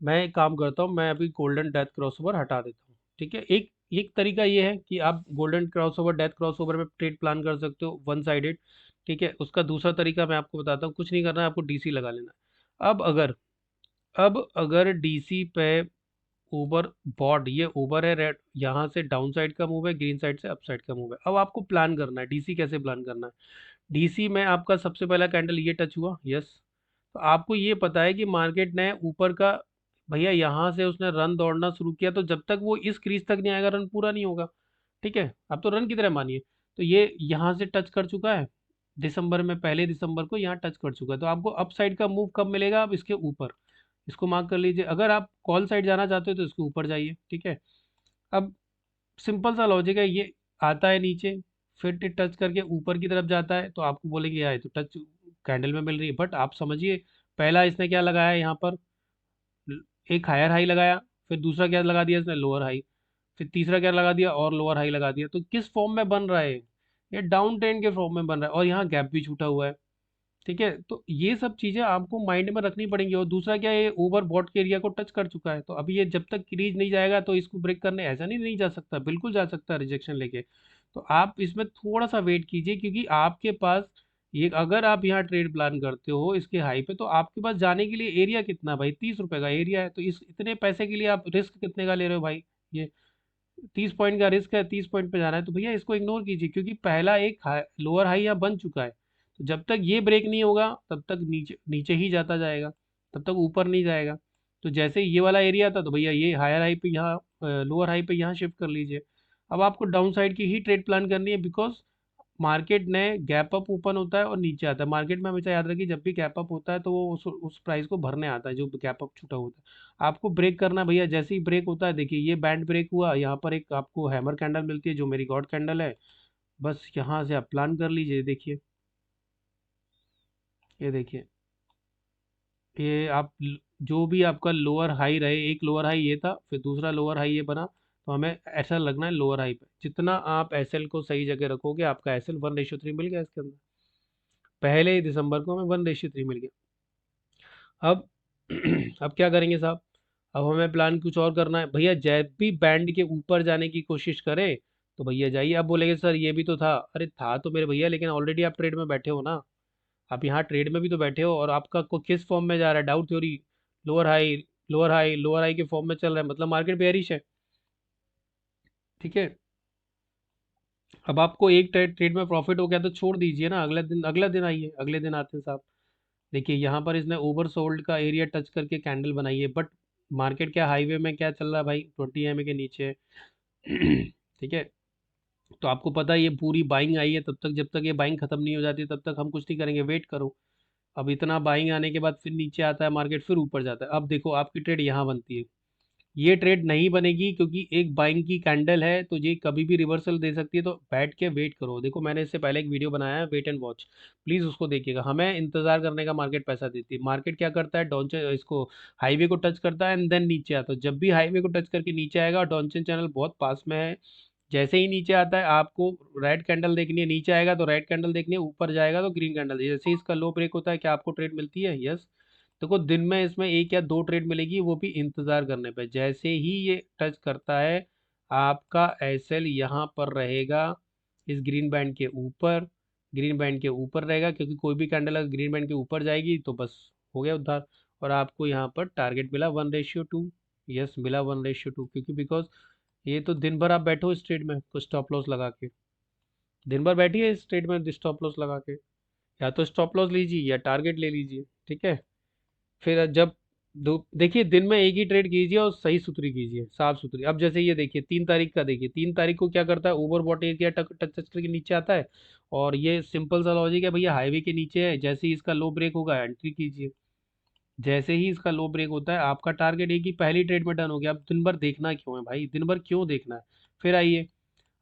मैं एक काम करता हूँ, मैं अभी गोल्डन डेथ क्रॉसओवर हटा देता हूँ। ठीक है, एक एक तरीका ये है कि आप गोल्डन क्रॉसओवर, डेथ क्रॉसओवर में ट्रेड प्लान कर सकते हो, वन साइडेड। ठीक है, उसका दूसरा तरीका मैं आपको बताता हूँ, कुछ नहीं करना है, आपको डीसी लगा लेना है। अब अगर डीसी पे ऊबर बॉट, ये ऊबर है, रेड, यहाँ से डाउन साइड का मूव है, ग्रीन साइड से अप साइड का मूव है। अब आपको प्लान करना है डीसी कैसे प्लान करना है। डीसी में आपका सबसे पहला कैंडल ये टच हुआ, यस। तो आपको ये पता है कि मार्केट ने ऊपर का, भैया यहाँ से उसने रन दौड़ना शुरू किया, तो जब तक वो इस क्रीज तक नहीं आएगा रन पूरा नहीं होगा। ठीक है, आप तो रन की तरह मानिए। तो ये यहाँ से टच कर चुका है, दिसंबर में, पहले दिसंबर को यहाँ टच कर चुका है, तो आपको अप साइड का मूव कब मिलेगा, अब इसके ऊपर। इसको मार्क कर लीजिए, अगर आप कॉल साइड जाना चाहते हो तो इसके ऊपर जाइए। ठीक है, अब सिंपल सा लॉजिक है, ये आता है नीचे, फिर टच करके ऊपर की तरफ जाता है, तो आपको बोलेंगे यार ये तो टच कैंडल में मिल रही है, बट आप समझिए, पहला इसने क्या लगाया है यहाँ पर, एक हायर हाई लगाया, फिर दूसरा क्या लगा दिया इसने, लोअर हाई, फिर तीसरा क्या लगा दिया, और लोअर हाई लगा दिया। तो किस फॉर्म में बन रहा है ये डाउन ट्रेंड के फॉर्म में बन रहा है, और यहाँ गैप भी छूटा हुआ है। ठीक है, तो ये सब चीजें आपको माइंड में रखनी पड़ेंगी। और दूसरा क्या है, ये ओवर बॉट के एरिया को टच कर चुका है, तो अभी ये जब तक क्रीज नहीं जाएगा तो इसको ब्रेक करने ऐसा नहीं जा सकता, बिल्कुल जा सकता है रिजेक्शन लेके। तो आप इसमें थोड़ा सा वेट कीजिए, क्योंकि आपके पास ये, अगर आप यहाँ ट्रेड प्लान करते हो इसके हाई पे, तो आपके पास जाने के लिए एरिया कितना भाई, 30 रुपए का एरिया है, तो इस इतने पैसे के लिए आप रिस्क कितने का ले रहे हो भाई। ये 30 पॉइंट का रिस्क है, 30 पॉइंट पे जाना है, तो भैया इसको इग्नोर कीजिए, क्योंकि पहला एक लोअर हाई यहाँ बन चुका है। तो जब तक ये ब्रेक नहीं होगा तब तक नीचे नीचे ही जाता जाएगा, तब तक ऊपर नहीं जाएगा। तो जैसे ही ये वाला एरिया था, तो भैया ये हायर हाई पे यहाँ, लोअर हाई पे यहाँ शिफ्ट कर लीजिए। अब आपको डाउन साइड की ही ट्रेड प्लान करनी है, बिकॉज मार्केट ने गैप अप ओपन होता है और नीचे आता है। मार्केट में हमेशा याद रखिए, जब भी गैप अप होता है तो वो उस प्राइस को भरने आता है जो गैप अप छूटा होता है। आपको ब्रेक करना है भैया, जैसे ही ब्रेक होता है, देखिए ये बैंड ब्रेक हुआ, यहाँ पर एक आपको हैमर कैंडल मिलती है जो मेरी गॉड कैंडल है, बस यहाँ से आप प्लान कर लीजिए। देखिए ये देखिए, ये आप जो भी आपका लोअर हाई रहे, एक लोअर हाई ये था, फिर दूसरा लोअर हाई ये बना, तो हमें ऐसा लगना है लोअर हाई पे। जितना आप एसएल को सही जगह रखोगे, आपका एसएल 1:3 मिल गया इसके अंदर, पहले ही दिसंबर को हमें 1:3 मिल गया। अब अब क्या करेंगे साहब, अब हमें प्लान कुछ और करना है भैया। जब भी बैंड के ऊपर जाने की कोशिश करें तो भैया जाइए। अब बोलेंगे सर ये भी तो था, अरे था तो मेरे भैया, लेकिन ऑलरेडी आप ट्रेड में बैठे हो ना, आप यहाँ ट्रेड में भी तो बैठे हो, और आपका को किस फॉर्म में जा रहा है, doubt theory, lower high, lower high, lower high के फॉर्म में चल रहा है, मतलब मार्केट बेयरिश है। ठीक है, अब आपको एक ट्रेड ट्रेड में प्रॉफिट हो गया तो छोड़ दीजिए ना, अगला दिन आइए, अगले दिन आते हैं साहब। देखिए यहाँ पर इसने ओवर सोल्ड का एरिया टच करके कैंडल बनाई है, बट मार्केट क्या हाईवे में क्या चल रहा है भाई, 20 EMA के नीचे है। ठीक है, तो आपको पता है ये पूरी बाइंग आई है, तब तक जब तक ये बाइंग खत्म नहीं हो जाती तब तक हम कुछ नहीं करेंगे, वेट करो। अब इतना बाइंग आने के बाद फिर नीचे आता है मार्केट, फिर ऊपर जाता है। अब देखो आपकी ट्रेड यहाँ बनती है, ये ट्रेड नहीं बनेगी क्योंकि एक बाइंग की कैंडल है, तो ये कभी भी रिवर्सल दे सकती है। तो बैठ के वेट करो। देखो मैंने इससे पहले एक वीडियो बनाया है, वेट एंड वॉच, प्लीज उसको देखिएगा। हमें इंतजार करने का मार्केट पैसा देती है। मार्केट क्या करता है, डॉनचन इसको हाईवे को टच करता है एंड देन नीचे आता है। जब भी हाईवे को टच करके नीचे आएगा और डॉनचन चैनल बहुत पास में है, जैसे ही नीचे आता है आपको रेड कैंडल देखनी है, नीचे आएगा तो रेड कैंडल देखनी है, ऊपर जाएगा तो ग्रीन कैंडल। जैसे ही इसका लो ब्रेक होता है, क्या आपको ट्रेड मिलती है? यस। देखो दिन में इसमें एक या दो ट्रेड मिलेगी, वो भी इंतजार करने पे। जैसे ही ये टच करता है, आपका एसएल यहाँ पर रहेगा, इस ग्रीन बैंड के ऊपर, ग्रीन बैंड के ऊपर रहेगा, क्योंकि कोई भी कैंडल अगर ग्रीन बैंड के ऊपर जाएगी तो बस हो गया उद्धार। और आपको यहाँ पर टारगेट मिला 1:2। यस, मिला 1:2, क्योंकि बिकॉज ये तो दिन भर आप बैठो इस ट्रेड में कुछ स्टॉप लॉस लगा के, दिन भर बैठिए इस ट्रेड में स्टॉप लॉस लगा के, या तो स्टॉप लॉस लीजिए या टारगेट ले लीजिए, ठीक है। फिर जब देखिए दिन में एक ही ट्रेड कीजिए और सही सुथरी कीजिए, साफ सुथरी। अब जैसे ये देखिए 3 तारीख का, देखिए 3 तारीख को क्या करता है, ओवरबॉट एरिया टच टच करके नीचे आता है। और ये सिंपल सा लॉजिक है भैया, हाईवे के नीचे है, जैसे ही इसका लो ब्रेक होगा एंट्री कीजिए। जैसे ही इसका लो ब्रेक होता है, आपका टारगेट एक ही पहली ट्रेड में डन हो गया। अब दिन भर देखना क्यों है भाई, दिन भर क्यों देखना है? फिर आइए,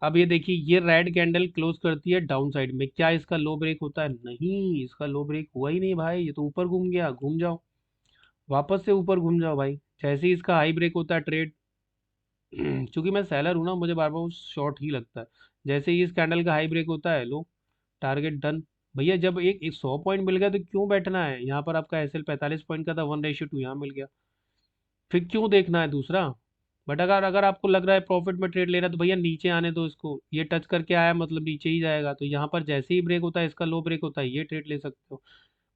अब ये देखिए ये रेड कैंडल क्लोज करती है डाउन साइड में, क्या इसका लो ब्रेक होता है? नहीं, इसका लो ब्रेक हुआ ही नहीं भाई, ये तो ऊपर घूम गया। घूम जाओ, वापस से ऊपर घूम जाओ भाई। जैसे ही इसका हाई ब्रेक होता है ट्रेड, चूंकि मैं सेलर हूं ना, मुझे बार बार शॉर्ट ही लगता है। जैसे ही इस कैंडल का हाई ब्रेक होता है, लो, टारगेट डन। भैया जब एक 100 पॉइंट मिल गया तो क्यों बैठना है? यहाँ पर आपका एसएल 45 पॉइंट का था, 1:2 यहाँ मिल गया, फिर क्यों देखना है दूसरा? बट अगर अगर आपको लग रहा है प्रॉफिट में ट्रेड लेना, तो भैया नीचे आने दो इसको। ये टच करके आया मतलब नीचे ही जाएगा, तो यहाँ पर जैसे ही ब्रेक होता है, इसका लो ब्रेक होता है, ये ट्रेड ले सकते हो।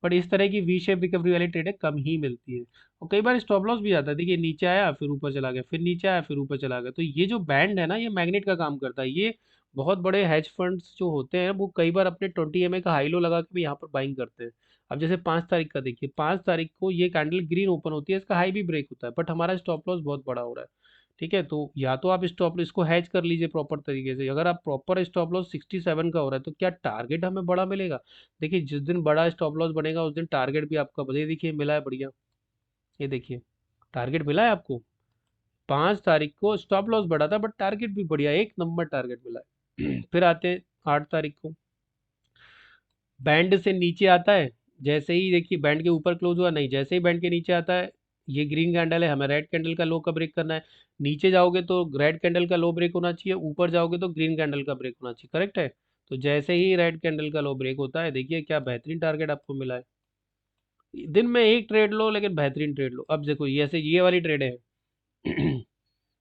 बट इस तरह की वी शेप रिकवरी वाली ट्रेडें कम ही मिलती है। और कई बार स्टॉप लॉस भी आता है, देखिए नीचे आया फिर ऊपर चला गया, फिर नीचे आया फिर ऊपर चला गया। तो ये जो बैंड है ना, ये मैग्नेट का काम करता है। ये बहुत बड़े हेज फंड्स जो होते हैं, वो कई बार अपने 20 MA का हाई लो लगा के भी यहाँ पर बाइंग करते हैं। अब जैसे 5 तारीख का देखिए, 5 तारीख को ये कैंडल ग्रीन ओपन होती है, इसका हाई भी ब्रेक होता है, बट हमारा स्टॉप लॉस बहुत बड़ा हो रहा है। ठीक है, तो या तो आप स्टॉप इसको हैच कर लीजिए प्रॉपर तरीके से। अगर आप प्रॉपर स्टॉप लॉस 67 का हो रहा है, तो क्या टारगेट हमें बड़ा मिलेगा? देखिए जिस दिन बड़ा स्टॉप लॉस बनेगा, उस दिन टारगेट भी आपका बढ़िया। देखिए मिला है बढ़िया, ये देखिए टारगेट मिला है आपको। 5 तारीख को स्टॉप लॉस बढ़ा था, बट टारगेट भी बढ़िया, एक नंबर टारगेट मिला है। फिर आते हैं 8 तारीख को, बैंड से नीचे आता है। जैसे ही देखिए बैंड के ऊपर क्लोज हुआ नहीं, जैसे ही बैंड के नीचे आता है, ये ग्रीन कैंडल है, हमें रेड कैंडल का लो का ब्रेक करना है। नीचे जाओगे तो रेड कैंडल का लो ब्रेक होना चाहिए, ऊपर जाओगे तो ग्रीन कैंडल का ब्रेक होना चाहिए, करेक्ट है। तो जैसे ही रेड कैंडल का लो ब्रेक होता है, देखिए क्या बेहतरीन टारगेट आपको मिला है। दिन में एक ट्रेड लो, लेकिन बेहतरीन ट्रेड लो। अब देखो ये ऐसे ये वाली ट्रेड है।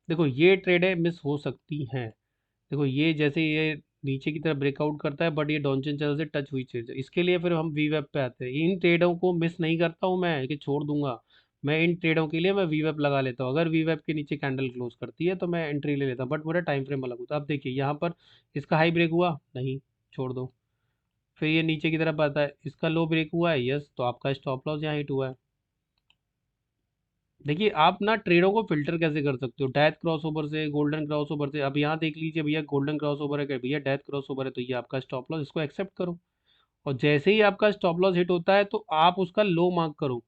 देखो ये ट्रेडें मिस हो सकती हैं। देखो ये जैसे ये नीचे की तरफ ब्रेकआउट करता है, बट ये डॉनचन चैनल से टच हुई चीज है, इसके लिए फिर हम वी वेब पे आते हैं। इन ट्रेडों को मिस नहीं करता हूँ मैं कि छोड़ दूंगा। मैं इन ट्रेडों के लिए मैं वी वेब लगा लेता हूँ। अगर वी वेब के नीचे कैंडल क्लोज करती है तो मैं एंट्री ले लेता हूँ, बट मेरा टाइम फ्रेम अलग होता है। अब देखिए यहाँ पर इसका हाई ब्रेक हुआ नहीं, छोड़ दो। फिर ये नीचे की तरफ आता है, इसका लो ब्रेक हुआ है, यस, तो आपका स्टॉप लॉस यहाँ हिट हुआ है। देखिए आप ना ट्रेडों को फिल्टर कैसे कर सकते हो, डेथ क्रॉस ओवर से, गोल्डन क्रॉस ओवर से। अब यहाँ देख लीजिए भैया, गोल्डन क्रॉस ओवर है क्या भैया, डेथ क्रॉस ओवर है, तो ये आपका स्टॉप लॉस, इसको एक्सेप्ट करो। और जैसे ही आपका स्टॉप लॉस हिट होता है, तो आप उसका लो मार्क करो।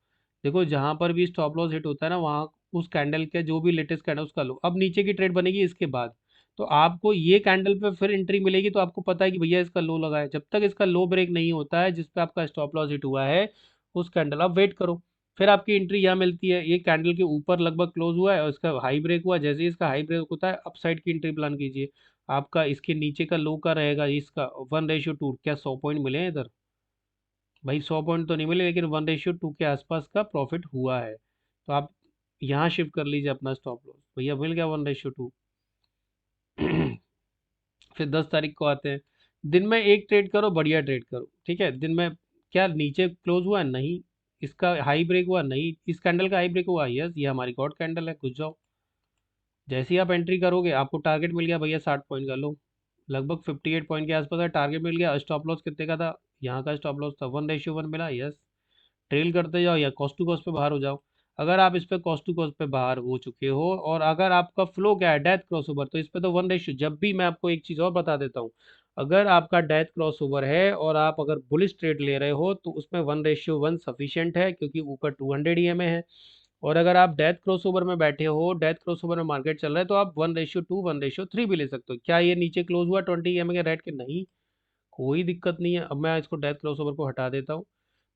देखो जहां पर भी स्टॉप लॉस हिट होता है ना, वहां उस कैंडल के जो भी लेटेस्ट कैंडल उसका लो। अब नीचे की ट्रेड बनेगी इसके बाद, तो आपको ये कैंडल पे फिर एंट्री मिलेगी, तो आपको पता है कि भैया इसका लो लगा है। जब तक इसका लो ब्रेक नहीं होता है जिस पे आपका स्टॉप लॉस हिट हुआ है, उस कैंडल आप वेट करो। फिर आपकी एंट्री यहाँ मिलती है, ये कैंडल के ऊपर लगभग क्लोज हुआ है और इसका हाई ब्रेक हुआ। जैसे ही इसका हाई ब्रेक होता है, अप साइड की एंट्री प्लान कीजिए। आपका इसके नीचे का लो का रहेगा इसका 1:2। क्या 100 पॉइंट मिले हैं इधर? भाई 100 पॉइंट तो नहीं मिले, लेकिन 1:2 के आसपास का प्रॉफिट हुआ है। तो आप यहाँ शिफ्ट कर लीजिए अपना स्टॉप लॉस, भैया मिल गया 1:2। फिर 10 तारीख को आते हैं। दिन में एक ट्रेड करो, बढ़िया ट्रेड करो, ठीक है। दिन में क्या नीचे क्लोज हुआ? नहीं। इसका हाई ब्रेक हुआ? नहीं। इस कैंडल का हाई ब्रेक हुआ? यस, ये हमारी गॉड कैंडल है, घुस जाओ। जैसे ही आप एंट्री करोगे, आपको टारगेट मिल गया भैया 60 पॉइंट का लो, लगभग 58 पॉइंट के आसपास का टारगेट मिल गया। स्टॉप लॉस कितने का था? यहाँ का स्टॉप लॉस था 1:1 मिला, यस। ट्रेल करते जाओ या कॉस्ट टू कॉस्ट पे बाहर हो जाओ। अगर आप इस पे कॉस्ट टू कॉस्ट पे बाहर हो चुके हो, और अगर आपका फ्लो क्या है, डेथ क्रॉसओवर, तो इस पे तो 1 रेशियो, जब भी मैं आपको एक चीज़ और बता देता हूँ, अगर आपका डेथ क्रॉसओवर है और आप अगर बुलिश ट्रेड ले रहे हो तो उसमें 1:1 सफिशियंट है, क्योंकि ऊपर 200 ईएमए है। और अगर आप डेथ क्रॉसओवर में बैठे हो, डेथ क्रॉसओवर में मार्केट चल रहा है, तो आप 1:2 1:3 भी ले सकते हो। क्या ये नीचे क्लोज हुआ 20 ईएमए के रेट के? नहीं, कोई दिक्कत नहीं है। अब मैं इसको डेथ क्रॉसओवर को हटा देता हूँ।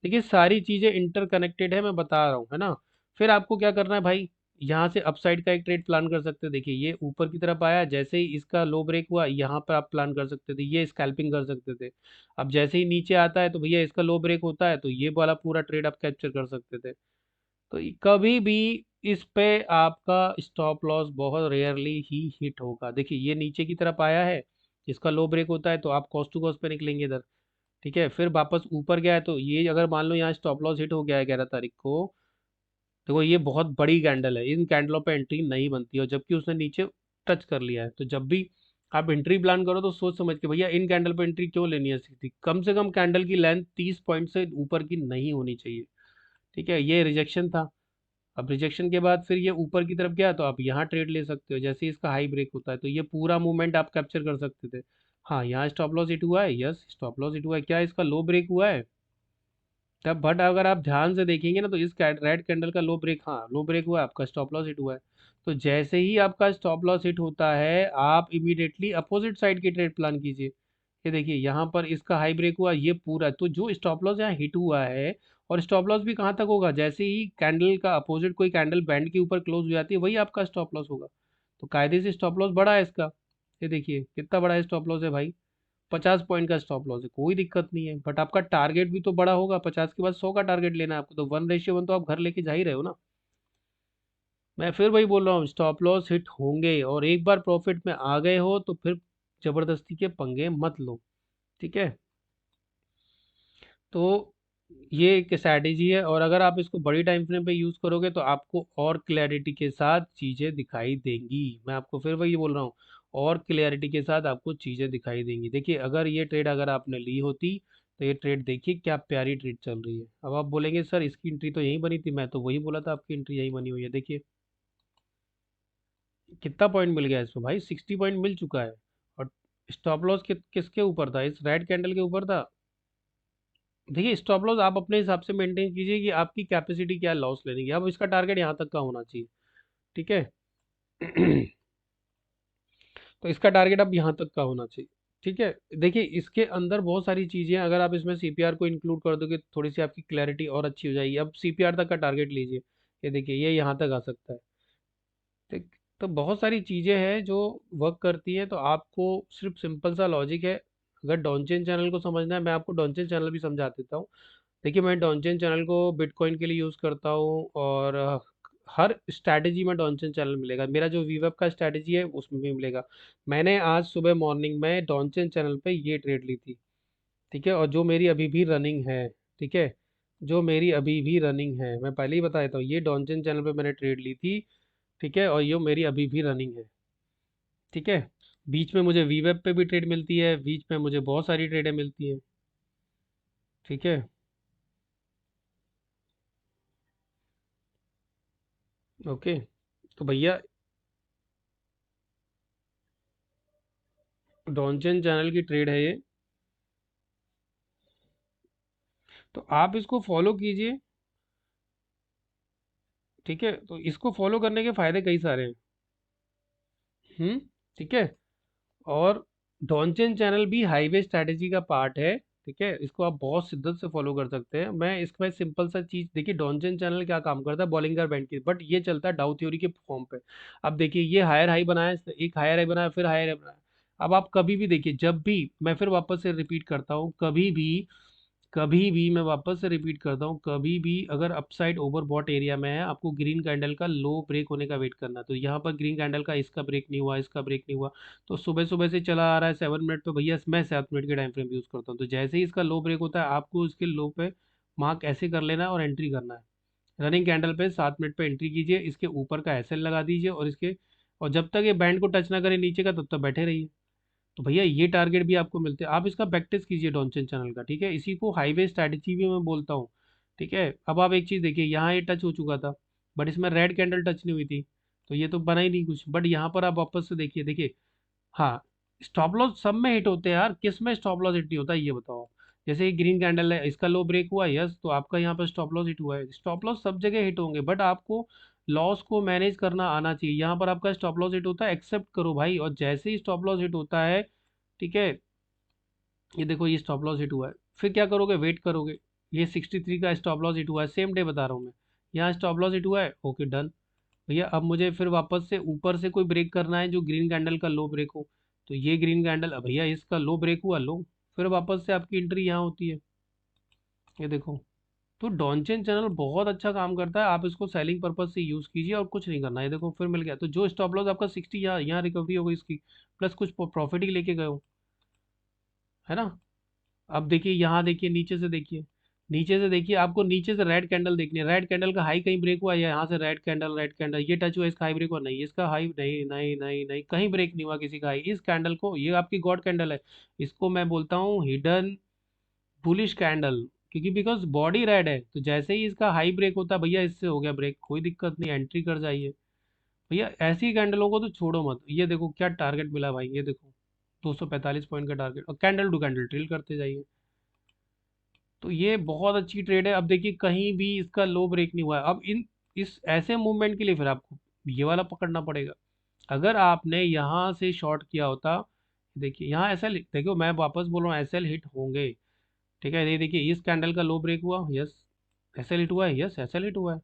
देखिए सारी चीजें इंटरकनेक्टेड है, मैं बता रहा हूँ, है ना। फिर आपको क्या करना है भाई, यहाँ से अपसाइड का एक ट्रेड प्लान कर सकते हैं। देखिए ये ऊपर की तरफ आया, जैसे ही इसका लो ब्रेक हुआ, यहाँ पर आप प्लान कर सकते थे, ये स्कैल्पिंग कर सकते थे। अब जैसे ही नीचे आता है तो भैया इसका लो ब्रेक होता है, तो ये वाला पूरा ट्रेड आप कैप्चर कर सकते थे। तो कभी भी इस पे आपका स्टॉप लॉस बहुत रेयरली ही हिट होगा। देखिए ये नीचे की तरफ आया है, इसका लो ब्रेक होता है तो आप कॉस्ट टू कॉस्ट पे निकलेंगे इधर, ठीक है। फिर वापस ऊपर गया है, तो ये अगर मान लो यहाँ स्टॉप लॉस हिट हो गया है 11 तारीख को, देखो ये बहुत बड़ी कैंडल है, इन कैंडलों पे एंट्री नहीं बनती, और जबकि उसने नीचे टच कर लिया है। तो जब भी आप एंट्री प्लान करो तो सोच समझ के भैया इन कैंडल पे एंट्री क्यों लेनी है, सीधी कम से कम कैंडल की लेंथ 30 पॉइंट से ऊपर की नहीं होनी चाहिए, ठीक है। ये रिजेक्शन था। अब रिजेक्शन के बाद फिर ये ऊपर की तरफ गया, तो आप यहाँ ट्रेड ले सकते हो, जैसे ही इसका हाई ब्रेक होता है तो ये पूरा मूवमेंट आप कैप्चर कर सकते थे। हाँ यहाँ स्टॉप लॉस हिट हुआ है, यस स्टॉप लॉस हिट हुआ है, क्या इसका लो ब्रेक हुआ है तब, बट अगर आप ध्यान से देखेंगे ना तो इस रेड कैंडल का लो ब्रेक, हाँ लो ब्रेक हुआ है, आपका स्टॉप लॉस हिट हुआ है। तो जैसे ही आपका स्टॉप लॉस हिट होता है, आप इमीडिएटली अपोजिट साइड की ट्रेड प्लान कीजिए। ये देखिए यहाँ पर इसका हाई ब्रेक हुआ, ये पूरा तो जो स्टॉप लॉस यहाँ हिट हुआ है, और स्टॉप लॉस भी कहाँ तक होगा, जैसे ही कैंडल का अपोजिट कोई कैंडल बैंड के ऊपर क्लोज हो जाती है, वही आपका स्टॉप लॉस होगा। तो कायदे से स्टॉप लॉस बड़ा है इसका। ये देखिए कितना बड़ा स्टॉप लॉस है भाई, 50 पॉइंट का स्टॉप लॉस है, कोई दिक्कत नहीं है। बट आपका टारगेट भी तो बड़ा होगा, 50 के बाद 100 का टारगेट लेना है आपको, तो 1:1 तो आप घर लेके जा ही रहे हो ना। मैं फिर वही बोल रहा हूँ, स्टॉप लॉस हिट होंगे, और एक बार प्रॉफिट में आ गए हो तो फिर जबरदस्ती के पंगे मत लो, ठीक है। तो ये एक स्ट्रैटेजी है, और अगर आप इसको बड़ी टाइम फ्रेम पे यूज करोगे तो आपको और क्लैरिटी के साथ चीजें दिखाई देंगी। मैं आपको फिर वही बोल रहा हूँ, और क्लैरिटी के साथ आपको चीजें दिखाई देंगी। देखिए अगर ये ट्रेड अगर आपने ली होती, तो ये ट्रेड देखिए क्या प्यारी ट्रेड चल रही है। अब आप बोलेंगे सर इसकी एंट्री तो यहीं बनी थी, मैं तो वही बोला था आपकी एंट्री यहीं बनी हुई है। देखिए कितना पॉइंट मिल गया इसमें भाई, 60 पॉइंट मिल चुका है। और स्टॉप लॉस किसके ऊपर था, इस रेड कैंडल के ऊपर था। देखिए स्टॉप लॉस आप अपने हिसाब से मेंटेन कीजिए कि आपकी कैपेसिटी क्या है लॉस लेने की। अब इसका टारगेट यहाँ तक का होना चाहिए, ठीक है। तो इसका टारगेट अब यहाँ तक का होना चाहिए, ठीक है। देखिए इसके अंदर बहुत सारी चीजें हैं, अगर आप इसमें सीपीआर को इंक्लूड कर दोगे तो थोड़ी सी आपकी क्लैरिटी और अच्छी हो जाएगी। अब सीपीआर तक का टारगेट लीजिए, ये देखिए ये यहाँ तक आ सकता है, ठीक। तो बहुत सारी चीजें हैं जो वर्क करती है, तो आपको सिर्फ सिंपल सा लॉजिक है। अगर डॉनचेन चैनल को समझना है, मैं आपको डॉनचेन चैनल भी समझा देता हूँ। देखिए मैं डॉनचेन चैनल को बिटकॉइन के लिए यूज़ करता हूँ, और हर स्ट्रैटेजी में डॉनचेन चैनल मिलेगा, मेरा जो वीवेब का स्ट्रैटेजी है उसमें भी मिलेगा। मैंने आज सुबह मॉर्निंग में डॉनचेन चैनल पे ये ट्रेड ली थी, ठीक है, और जो मेरी अभी भी रनिंग है, ठीक है। जो मेरी अभी भी रनिंग है, मैं पहले ही बता देता हूँ, ये डॉनचेन चैनल पे मैंने ट्रेड ली थी, ठीक है, और ये मेरी अभी भी रनिंग है, ठीक है। बीच में मुझे वीवेब पे भी ट्रेड मिलती है, बीच में मुझे बहुत सारी ट्रेडें मिलती हैं, ठीक है। ओके, तो भैया डॉनचेन चैनल की ट्रेड है ये, तो आप इसको फॉलो कीजिए, ठीक है। तो इसको फॉलो करने के फायदे कई सारे हैं, ठीक है। और डॉनचेन चैनल भी हाईवे स्ट्रैटेजी का पार्ट है, ठीक है। इसको आप बहुत शिद्दत से फॉलो कर सकते हैं। मैं इसमें सिंपल सा चीज देखिए, डॉनचेन चैनल क्या काम करता है, बॉलिंगर बैंड की, बट ये चलता है डाउ थ्योरी के फॉर्म पे। अब देखिए ये हायर हाई बनाया, एक हायर हाई बनाया, फिर हायर हाई बनाया। अब आप कभी भी देखिए, जब भी मैं फिर वापस से रिपीट करता हूँ, कभी भी मैं वापस से रिपीट करता हूँ, कभी भी अगर अपसाइड ओवरबॉट एरिया में है, आपको ग्रीन कैंडल का लो ब्रेक होने का वेट करना है। तो यहाँ पर ग्रीन कैंडल का इसका ब्रेक नहीं हुआ, इसका ब्रेक नहीं हुआ, तो सुबह सुबह से चला आ रहा है 7 मिनट पे, भैया मैं 7 मिनट के टाइम फ्रेम यूज करता हूँ। तो जैसे ही इसका लो ब्रेक होता है, आपको इसके लो पे मार्क ऐसे कर लेना है और एंट्री करना है। रनिंग कैंडल पे 7 मिनट पे एंट्री कीजिए, इसके ऊपर का एसएल लगा दीजिए, और इसके, और जब तक ये बैंड को टच ना करे नीचे का, तब तक बैठे रहिए। तो भैया ये टारगेट भी आपको मिलते हैं, आप इसका बैक टेस्ट कीजिए डॉनचेन चैनल का, ठीक है। इसी को हाईवे स्ट्रैटेजी भी मैं बोलता हूँ, ठीक है। अब आप एक चीज देखिए, यहाँ ये टच हो चुका था, बट इसमें रेड कैंडल टच नहीं हुई थी, तो ये तो बना ही नहीं कुछ। बट यहाँ पर आप वापस से देखिए, देखिए, हाँ, स्टॉप लॉस सब में हिट होते हैं यार, किस में स्टॉप लॉस हिट नहीं होता ये बताओ आप। जैसे ये ग्रीन कैंडल है, इसका लो ब्रेक हुआ, यस, तो आपका यहाँ पर स्टॉप लॉस हिट हुआ है। स्टॉप लॉस सब जगह हिट होंगे, बट आपको लॉस को मैनेज करना आना चाहिए। यहाँ पर आपका स्टॉप लॉस हिट होता है, एक्सेप्ट करो भाई, और जैसे ही स्टॉप लॉस हिट होता है, ठीक है, ये देखो ये स्टॉप लॉस हिट हुआ है, फिर क्या करोगे, वेट करोगे। ये 63 का स्टॉप लॉस हिट हुआ है, सेम डे बता रहा हूँ मैं, यहाँ स्टॉप लॉस हिट हुआ है, ओके डन। भैया अब मुझे फिर वापस से ऊपर से कोई ब्रेक करना है जो ग्रीन कैंडल का लो ब्रेक हो। तो ये ग्रीन कैंडल, अब भैया इसका लो ब्रेक हुआ, लो, फिर वापस से आपकी एंट्री यहाँ होती है, ये देखो। तो डॉनचेन चैनल बहुत अच्छा काम करता है, आप इसको सेलिंग पर्पज से यूज़ कीजिए और कुछ नहीं करना है। ये देखो फिर मिल गया, तो जो स्टॉप लॉस आपका 60, यहाँ रिकवरी हो गई इसकी, प्लस कुछ प्रॉफिट ही लेके गए हो, है ना। अब देखिए यहाँ देखिए, नीचे से देखिए, नीचे से देखिए, आपको नीचे से रेड कैंडल देखनी है। रेड कैंडल का हाई कहीं ब्रेक हुआ है, या यहाँ से रेड कैंडल, रेड कैंडल ये टच हुआ, इसका हाई ब्रेक हुआ नहीं, इसका हाई नहीं, नहीं, नहीं, नहीं, कहीं ब्रेक नहीं हुआ किसी का हाई। इस कैंडल को, ये आपकी गॉड कैंडल है, इसको मैं बोलता हूँ हिडन बुलिश कैंडल, क्योंकि बिकॉज बॉडी रेड है, तो जैसे ही इसका हाई ब्रेक होता है, भैया इससे हो गया ब्रेक, कोई दिक्कत नहीं, एंट्री कर जाइए। भैया ऐसी कैंडलों को तो छोड़ो मत। ये देखो क्या टारगेट मिला भाई, ये देखो 245 पॉइंट का टारगेट, और कैंडल टू कैंडल ट्रेल करते जाइए। तो ये बहुत अच्छी ट्रेड है। अब देखिए कहीं भी इसका लो ब्रेक नहीं हुआ है। अब इन इस ऐसे मूवमेंट के लिए फिर आपको ये वाला पकड़ना पड़ेगा। अगर आपने यहाँ से शॉर्ट किया होता, देखिए यहाँ एसएल, देखो मैं वापस बोल रहा हूँ, एसएल हिट होंगे, ठीक है। ये देखिए इस कैंडल का लो ब्रेक हुआ, यस, एसएल हिट हुआ है, यस, एसएल हिट हुआ है।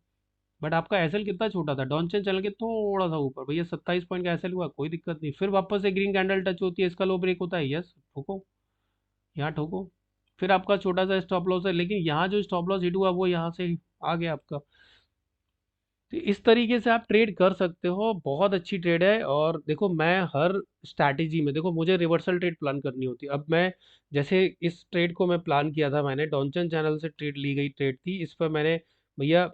बट आपका एसएल कितना छोटा था, डॉनचेन चैनल के थोड़ा सा ऊपर, भैया 27 पॉइंट का एसएल हुआ, कोई दिक्कत नहीं। फिर वापस से ग्रीन कैंडल टच होती है, इसका लो ब्रेक होता है, यस, ठोको, यहाँ ठोको। फिर आपका छोटा सा स्टॉप लॉस है, लेकिन यहाँ जो स्टॉप लॉस हिट हुआ वो यहाँ से आ गया आपका। तो इस तरीके से आप ट्रेड कर सकते हो, बहुत अच्छी ट्रेड है। और देखो मैं हर स्ट्रैटेजी में, देखो मुझे रिवर्सल ट्रेड प्लान करनी होती है। अब मैं, जैसे इस ट्रेड को मैं प्लान किया था, मैंने डॉनचन चैनल से ट्रेड ली गई ट्रेड थी, इस पर मैंने भैया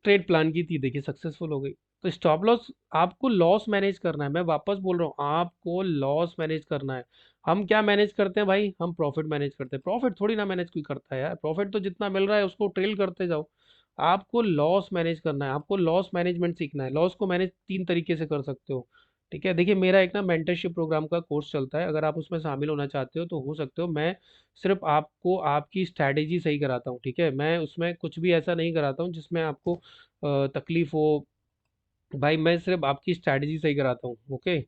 ट्रेड प्लान की थी, देखिए सक्सेसफुल हो गई। तो स्टॉप लॉस, आपको लॉस मैनेज करना है, मैं वापस बोल रहा हूँ, आपको लॉस मैनेज करना है। हम क्या मैनेज करते हैं भाई, हम प्रॉफिट मैनेज करते हैं। प्रॉफिट थोड़ी ना मैनेज कोई करता है यार, प्रॉफिट तो जितना मिल रहा है उसको ट्रेल करते जाओ। आपको लॉस मैनेज करना है, आपको लॉस मैनेजमेंट सीखना है। लॉस को मैनेज 3 तरीके से कर सकते हो, ठीक है। देखिए मेरा एक ना मेंटरशिप प्रोग्राम का कोर्स चलता है, अगर आप उसमें शामिल होना चाहते हो तो हो सकते हो। मैं सिर्फ आपको आपकी स्ट्रैटेजी सही कराता हूँ, ठीक है। मैं उसमें कुछ भी ऐसा नहीं कराता हूँ जिसमें आपको तकलीफ हो। भाई मैं सिर्फ आपकी स्ट्रैटेजी सही कराता हूँ, ओके।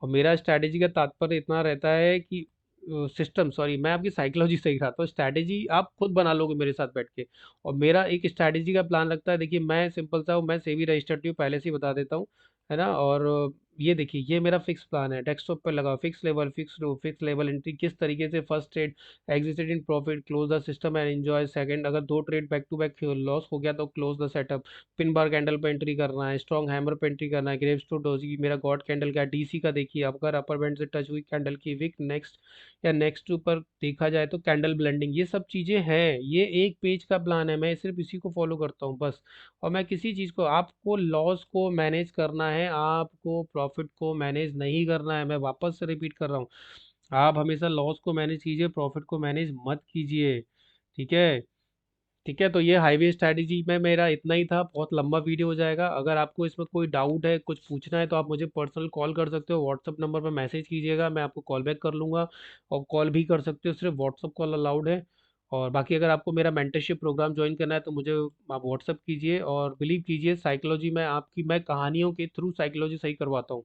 और मेरा स्ट्रैटेजी का तात्पर्य इतना रहता है कि सिस्टम, सॉरी, मैं आपकी साइकोलॉजी सही कराता हूँ, स्ट्रैटेजी आप खुद बना लोगे मेरे साथ बैठ के। और मेरा एक स्ट्रैटेजी का प्लान लगता है, देखिए मैं सिंपल सा हूँ, मैं सेबी रजिस्टर्ड हूँ, पहले से ही बता देता हूँ, है ना। और ये देखिए ये मेरा फिक्स प्लान है, डेस्कटॉप पे लगा, fix level, fix low, fix level entry, किस तरीके से first trade exited in profit, close the system and enjoy second, अगर 2 trade back to back loss हो गया तो close the setup, pin bar candle पे एंट्री करना है, स्ट्रॉन्ग हैमर पे एंट्री करना है, ग्रेव्स टू डोजी, मेरा गॉड कैंडल का डीसी का देखिए, अगर अपर बैंड से टच हुई कैंडल की विक नेक्स्ट, या नेक्स्ट ऊपर देखा जाए तो कैंडल ब्लेंडिंग, ये सब चीज़ें हैं। ये एक पेज का प्लान है, मैं सिर्फ इसी को फॉलो करता हूँ बस। और मैं किसी चीज़ को, आपको लॉस को मैनेज करना है, आपको प्रॉफिट को मैनेज नहीं करना है। मैं वापस से रिपीट कर रहा हूँ, आप हमेशा लॉस को मैनेज कीजिए, प्रॉफिट को मैनेज मत कीजिए, ठीक है। ठीक है, तो ये हाईवे स्ट्रैटेजी में मेरा इतना ही था, बहुत लंबा वीडियो हो जाएगा। अगर आपको इसमें कोई डाउट है, कुछ पूछना है, तो आप मुझे पर्सनल कॉल कर सकते हो, व्हाट्सअप नंबर पर मैसेज कीजिएगा, मैं आपको कॉल बैक कर लूँगा। और कॉल भी कर सकते हो, सिर्फ व्हाट्सअप कॉल अलाउड है। और बाकी अगर आपको मेरा मेंटरशिप प्रोग्राम ज्वाइन करना है तो मुझे आप व्हाट्सअप कीजिए। और बिलीव कीजिए, साइकोलॉजी में आपकी, मैं कहानियों के थ्रू साइकोलॉजी सही करवाता हूँ,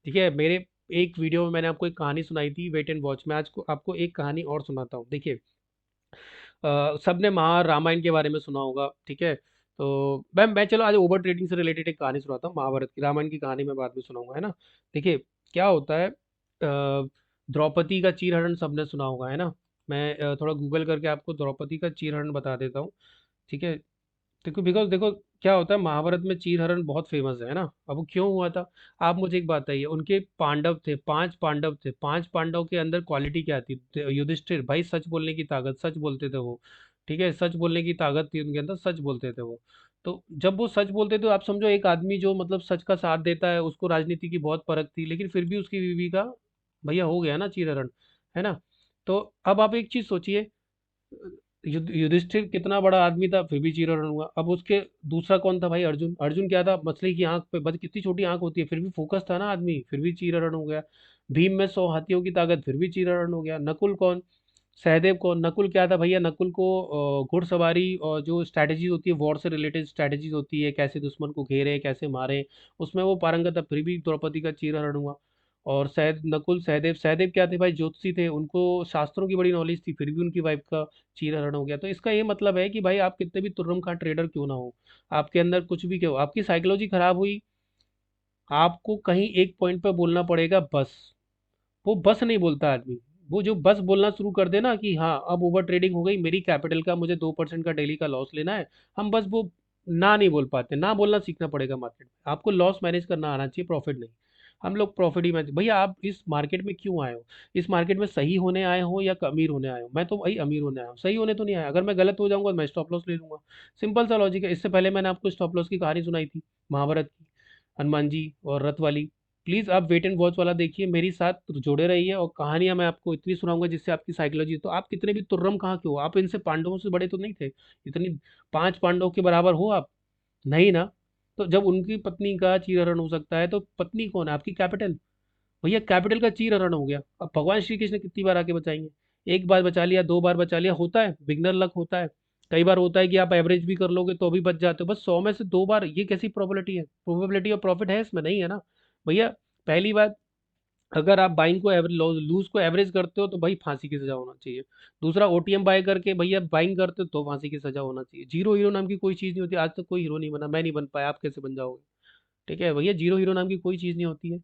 ठीक है। मेरे एक वीडियो में मैंने आपको एक कहानी सुनाई थी, वेट एंड वॉच, मैं आज को आपको एक कहानी और सुनाता हूँ। देखिए सबने रामायण के बारे में सुना होगा, ठीक है। तो मैं चलो आज ओवर ट्रेडिंग से रिलेटेड एक कहानी सुनाता हूँ, महाभारत की, रामायण की कहानी मैं बाद में सुनाऊंगा, है ना। देखिए क्या होता है, द्रौपदी का चीरहरण सबने सुना होगा, है ना। मैं थोड़ा गूगल करके आपको द्रौपदी का चीरहरण बता देता हूँ, ठीक है। देखो बिकॉज देखो क्या होता है, महाभारत में चीरहरण बहुत फेमस है ना। अब वो क्यों हुआ था, आप मुझे एक बात बताइए। उनके पांडव थे, 5 पांडव थे, 5 पांडव के अंदर क्वालिटी क्या थी, युधिष्ठिर भाई, सच बोलने की ताकत, सच बोलते थे वो, ठीक है। सच बोलने की ताकत थी उनके अंदर, सच बोलते थे वो। तो जब वो सच बोलते थे, तो आप समझो एक आदमी जो मतलब सच का साथ देता है, उसको राजनीति की बहुत परख थी, लेकिन फिर भी उसकी बीवी का भैया हो गया ना चीरहरण, है ना। तो अब आप एक चीज सोचिए, युधिष्ठिर कितना बड़ा आदमी था फिर भी चीरा रन हुआ। अब उसके दूसरा कौन था भाई? अर्जुन। अर्जुन क्या था? मछली की आंख पे बस, कितनी छोटी आंख होती है, फिर भी फोकस था ना आदमी, फिर भी चीरा रन हो गया। भीम में 100 हाथियों की ताकत, फिर भी चीरा रन हो गया। नकुल कौन? सहदेव कौन? नकुल क्या था भैया? नकुल को घुड़सवारी और जो स्ट्रैटेजी होती है, वॉर से रिलेटेड स्ट्रैटेजीज होती है, कैसे दुश्मन को घेरे कैसे मारे, उसमें वो पारंगत था, फिर भी द्रौपदी का चीरा हरण हुआ। और नकुल सहदेव, सहदेव क्या थे भाई? ज्योतिषी थे, उनको शास्त्रों की बड़ी नॉलेज थी, फिर भी उनकी वाइफ का चीरा हरण हो गया। तो इसका ये मतलब है कि भाई आप कितने भी तुर्रम खां ट्रेडर क्यों ना हो, आपके अंदर कुछ भी क्यों, आपकी साइकोलॉजी खराब हुई, आपको कहीं एक पॉइंट पर बोलना पड़ेगा बस। वो बस नहीं बोलता आदमी। वो जो बस बोलना शुरू कर दे ना कि हाँ अब ओवर ट्रेडिंग हो गई, मेरी कैपिटल का मुझे 2% का डेली का लॉस लेना है, हम बस वो ना नहीं बोल पाते। ना बोलना सीखना पड़ेगा मार्केट में। आपको लॉस मैनेज करना आना चाहिए, प्रॉफिट नहीं। हम लोग प्रॉफिट ही मैनेज। भैया आप इस मार्केट में क्यों आए हो? इस मार्केट में सही होने आए हो या अमीर होने आए हो? मैं तो भाई अमीर होने आया हूँ, सही होने तो नहीं आया। अगर मैं गलत हो जाऊंगा तो मैं स्टॉप लॉस ले लूंगा। सिंपल सा लॉजिक है। इससे पहले मैंने आपको स्टॉप लॉस की कहानी सुनाई थी, महाभारत की, हनुमान जी और रथ वाली। प्लीज आप वेट एंड वॉच वाला देखिए, मेरी साथ जुड़े रहिए, और कहानियां मैं आपको इतनी सुनाऊंगा जिससे आपकी साइकोलॉजी। तो आप कितने भी तुर्रम कहाँ के हो, आप इनसे पांडवों से बड़े तो नहीं थे इतनी, 5 पांडवों के बराबर हो आप? नहीं ना। तो जब उनकी पत्नी का चीरहरण हो सकता है, तो पत्नी कौन है? आपकी कैपिटल। भैया कैपिटल का चीरहरण हो गया, अब भगवान श्री कृष्ण कितनी बार आके बचाएंगे? एक बार बचा लिया, 2 बार बचा लिया, होता है, बिगनर लक होता है। कई बार होता है कि आप एवरेज भी कर लोगे तो भी बच जाते हो, बस 100 में से 2 बार, ये कैसी प्रोबेबिलिटी है? प्रोबेबिलिटी ऑफ प्रॉफिट है इसमें? नहीं है ना। भैया पहली बात, अगर आप बाइंग को एवरेज, लूज को एवरेज करते हो तो भाई फांसी की सजा होना चाहिए। दूसरा, ओटीएम बाय करके भैया बाइंग करते हो तो फांसी की सजा होना चाहिए। जीरो हीरो नाम की कोई चीज़ नहीं होती। आज तक कोई हीरो नहीं बना, मैं नहीं बन पाया, आप कैसे बन जाओगे? ठीक है भैया, जीरो हीरो नाम की कोई चीज़ नहीं होती है।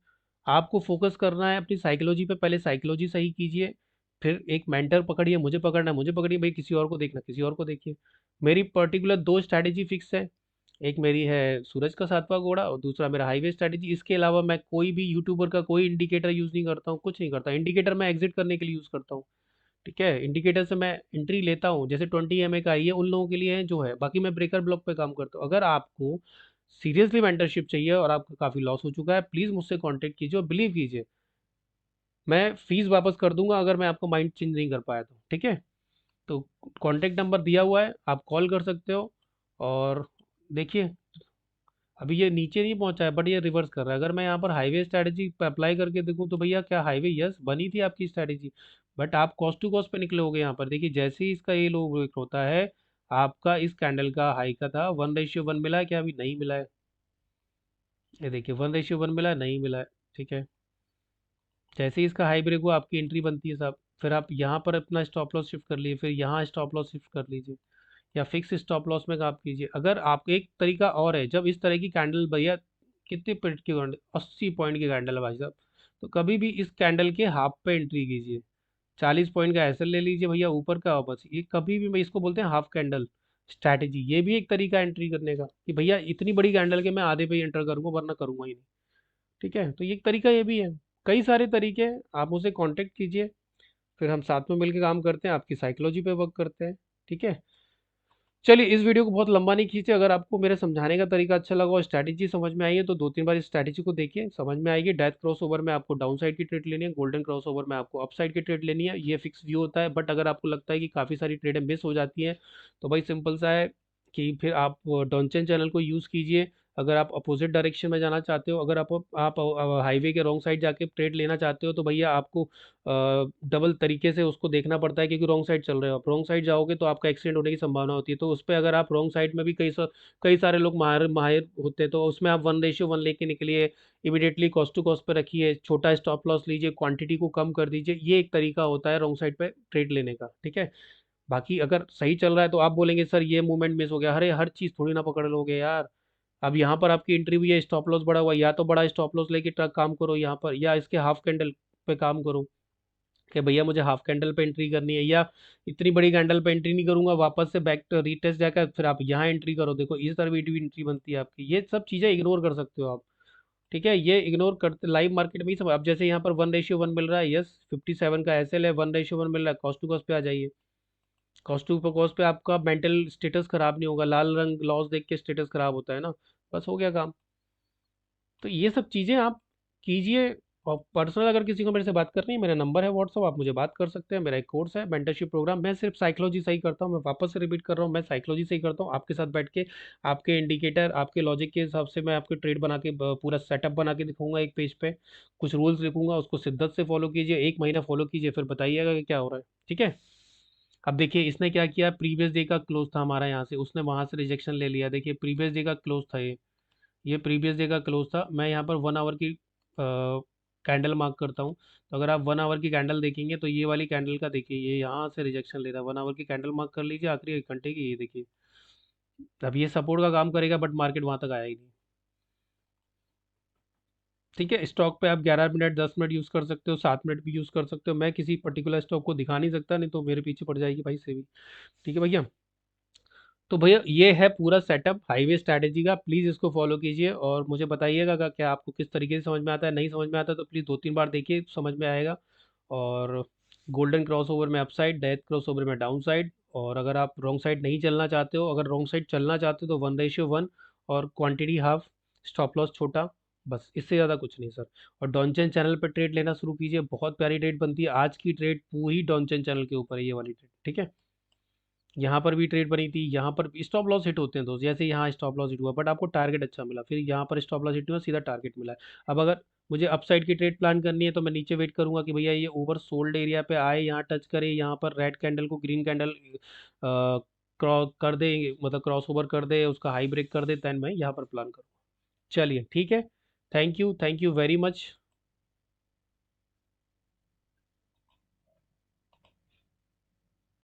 आपको फोकस करना है अपनी साइकोलॉजी पे, पहले साइकोलॉजी सही कीजिए। फिर एक मेंटर पकड़िए, मुझे पकड़ना है मुझे पकड़िए, भाई किसी और को देखना किसी और को देखिए। मेरी पर्टिकुलर 2 स्ट्रैटेजी फिक्स है। एक मेरी है सूरज का 7वां घोड़ा, और दूसरा मेरा हाईवे स्ट्रैटेजी। इसके अलावा मैं कोई भी यूट्यूबर का कोई इंडिकेटर यूज़ नहीं करता हूँ, कुछ नहीं करता। इंडिकेटर मैं एग्जिट करने के लिए यूज़ करता हूँ। ठीक है, इंडिकेटर से मैं एंट्री लेता हूँ, जैसे 20 MA का आई है उन लोगों के लिए है जो है, बाकी मैं ब्रेकर ब्लॉक पे काम करता हूँ। अगर आपको सीरियसली मेंटरशिप चाहिए और आपका काफ़ी लॉस हो चुका है, प्लीज़ मुझसे कांटेक्ट कीजिए, और बिलीव कीजिए, मैं फीस वापस कर दूंगा अगर मैं आपका माइंड चेंज नहीं कर पाया तो। ठीक है, तो कांटेक्ट नंबर दिया हुआ है, आप कॉल कर सकते हो। और देखिए, अभी ये नीचे नहीं पहुंचा है बट ये रिवर्स कर रहा है। अगर मैं यहाँ पर हाईवे स्ट्रैटेजी पे अप्लाई करके देखूँ तो भैया क्या हाईवे, यस बनी थी आपकी स्ट्रैटेजी, बट आप कॉस्ट टू कॉस्ट पे निकले होगे। यहाँ पर देखिए, जैसे ही इसका ये लो ब्रेक होता है, आपका इस कैंडल का हाई का था 1:1 मिला है क्या? अभी नहीं मिला है। ये देखिए 1:1 मिला है, नहीं मिला है। ठीक है, जैसे ही इसका हाई ब्रेक हुआ आपकी एंट्री बनती है साहब। फिर आप यहाँ पर अपना स्टॉप लॉस शिफ्ट कर लीजिए, फिर यहाँ स्टॉप लॉस शिफ्ट कर लीजिए, या फिक्स स्टॉप लॉस में काम कीजिए। अगर आप, एक तरीका और है, जब इस तरह की कैंडल भैया, कितने पॉइंट की कैंडल, 80 पॉइंट की कैंडल है भाई साहब, तो कभी भी इस कैंडल के हाफ पे एंट्री कीजिए। 40 पॉइंट का एसएल ले लीजिए भैया ऊपर का, बस ये कभी भी, मैं इसको बोलते हैं हाफ कैंडल स्ट्रैटेजी। ये भी एक तरीका है एंट्री करने का, कि भैया इतनी बड़ी कैंडल के मैं आधे पे ही एंटर करूंगा, वरना करूंगा ही नहीं। ठीक है, तो ये एक तरीका ये भी है। कई सारे तरीके हैं, आप मुझे कांटेक्ट कीजिए, फिर हम साथ में मिलकर काम करते हैं, आपकी साइकोलॉजी पे वर्क करते हैं। ठीक है, चलिए इस वीडियो को बहुत लंबा नहीं खींचे। अगर आपको मेरे समझाने का तरीका अच्छा लगा और स्ट्रैटेजी समझ में आई है तो 2-3 बार इस स्ट्रैटेजी को देखिए, समझ में आएगी। डेथ क्रॉस ओवर में आपको डाउन साइड की ट्रेड लेनी है, गोल्डन क्रॉस ओवर में आपको अप साइड की ट्रेड लेनी है। ये फिक्स व्यू होता है, बट अगर आपको लगता है कि काफ़ी सारी ट्रेडें मिस हो जाती हैं, तो भाई सिंपल सा है कि फिर आप डॉनचेन चैनल को यूज़ कीजिए। अगर आप अपोजिट डायरेक्शन में जाना चाहते हो, अगर आप हाईवे के रॉन्ग साइड जाके ट्रेड लेना चाहते हो, तो भैया आपको डबल तरीके से उसको देखना पड़ता है, क्योंकि रॉन्ग साइड चल रहे हो आप। रॉन्ग साइड जाओगे तो आपका एक्सीडेंट होने की संभावना होती है। तो उस पर अगर आप रॉन्ग साइड में भी कई सारे लोग माहिर माहिर होते हैं, तो उसमें आप 1:1 लेके निकलिए। इमीडिएटली कॉस्ट टू कॉस्ट पे रखिए, छोटा स्टॉप लॉस लीजिए, क्वांटिटी को कम कर दीजिए। ये एक तरीका होता है रॉन्ग साइड पे ट्रेड लेने का। ठीक है, बाकी अगर सही चल रहा है तो आप बोलेंगे सर ये मूवमेंट मिस हो गया, अरे हर चीज़ थोड़ी ना पकड़ लोगे यार। अब यहाँ पर आपकी एंट्री हुई है, स्टॉप लॉस बड़ा हुआ, या तो बड़ा स्टॉप लॉस लेके ट्रक काम करो यहाँ पर, या इसके हाफ कैंडल पे काम करो कि भैया मुझे हाफ कैंडल पे एंट्री करनी है, या इतनी बड़ी कैंडल पे एंट्री नहीं करूंगा, वापस से बैक रीटेस्ट जाकर फिर आप यहाँ एंट्री करो। देखो इस तरह भी एंट्री बनती है आपकी। ये सब चीज़ें इग्नोर कर सकते हो आप। ठीक है, ये इग्नोर करते लाइव मार्केट में ही सब। अब जैसे यहाँ पर 1:1 मिल रहा है, यस 57 का एसएल है, 1:1 मिल रहा है, कॉस्ट टू कॉस्ट पे आ जाइए। कॉस्ट टू कॉस्ट पे आपका मेंटल स्टेटस खराब नहीं होगा। लाल रंग लॉस देख के स्टेटस खराब होता है ना, बस हो गया काम। तो ये सब चीज़ें आप कीजिए, और पर्सनल अगर किसी को मेरे से बात करनी है, मेरा नंबर है व्हाट्सअप, आप मुझे बात कर सकते हैं। मेरा एक कोर्स है मेंटरशिप प्रोग्राम, मैं सिर्फ साइकोलॉजी सही करता हूँ, मैं वापस से रिपीट कर रहा हूँ, मैं साइकोलॉजी सही करता हूँ। आपके साथ बैठ के आपके इंडिकेटर, आपके लॉजिक के हिसाब से मैं आपके ट्रेड बना के पूरा सेटअप बना के दिखाऊंगा एक पेज पे, कुछ रूल्स लिखूंगा, उसको शिद्दत से फॉलो कीजिए, एक महीना फॉलो कीजिए, फिर बताइएगा कि क्या हो रहा है। ठीक है। अब देखिए इसने क्या किया, प्रीवियस डे का क्लोज था हमारा यहाँ से, उसने वहां से रिजेक्शन ले लिया। देखिए प्रीवियस डे का क्लोज था ये प्रीवियस डे का क्लोज था। मैं यहाँ पर 1 आवर की कैंडल मार्क करता हूँ। तो अगर आप 1 आवर की कैंडल देखेंगे तो ये वाली कैंडल का देखिए, ये यहाँ से रिजेक्शन ले रहा है। 1 आवर की कैंडल मार्क कर लीजिए, आखिरी 1 घंटे की, ये देखिए। अब ये सपोर्ट का काम करेगा, बट मार्केट वहां तक आया ही नहीं। ठीक है। स्टॉक पे आप 11 मिनट, 10 मिनट यूज़ कर सकते हो, 7 मिनट भी यूज़ कर सकते हो। मैं किसी पर्टिकुलर स्टॉक को दिखा नहीं सकता, नहीं तो मेरे पीछे पड़ जाएगी भाई से भी। ठीक है भैया। तो भैया ये है पूरा सेटअप हाईवे स्ट्रैटेजी का, प्लीज़ इसको फॉलो कीजिए और मुझे बताइएगा कि क्या आपको किस तरीके से समझ में आता है। नहीं समझ में आता तो प्लीज़ 2-3 बार देखिए, समझ में आएगा। और गोल्डन क्रॉसओवर में अपसाइड, डेथ क्रॉसओवर में डाउन साइड। और अगर आप रॉन्ग साइड नहीं चलना चाहते हो, अगर रॉन्ग साइड चलना चाहते हो तो 1:1 और क्वांटिटी हाफ, स्टॉप लॉस छोटा, बस इससे ज़्यादा कुछ नहीं सर। और डॉनचेन चैनल पर ट्रेड लेना शुरू कीजिए, बहुत प्यारी ट्रेड बनती है। आज की ट्रेड पूरी डॉनचेन चैनल के ऊपर है, ये वाली ट्रेड। ठीक है। यहाँ पर भी ट्रेड बनी थी, यहाँ पर भी स्टॉप लॉस हिट होते हैं दोस्त, जैसे यहाँ स्टॉप लॉस हिट हुआ, बट आपको टारगेट अच्छा मिला, फिर यहाँ पर स्टॉप लॉस हिट हुआ, सीधा टारगेट मिला है। अब अगर मुझे अपसाइड की ट्रेड प्लान करनी है तो मैं नीचे वेट करूंगा कि भैया ये ओवर सोल्ड एरिया पे आए, यहाँ टच करे, यहाँ पर रेड कैंडल को ग्रीन कैंडल क्रॉस कर दे, मतलब क्रॉस ओवर कर दे, उसका हाई ब्रेक कर दे, देन मैं यहाँ पर प्लान करूँ। चलिए ठीक है। Thank you very much.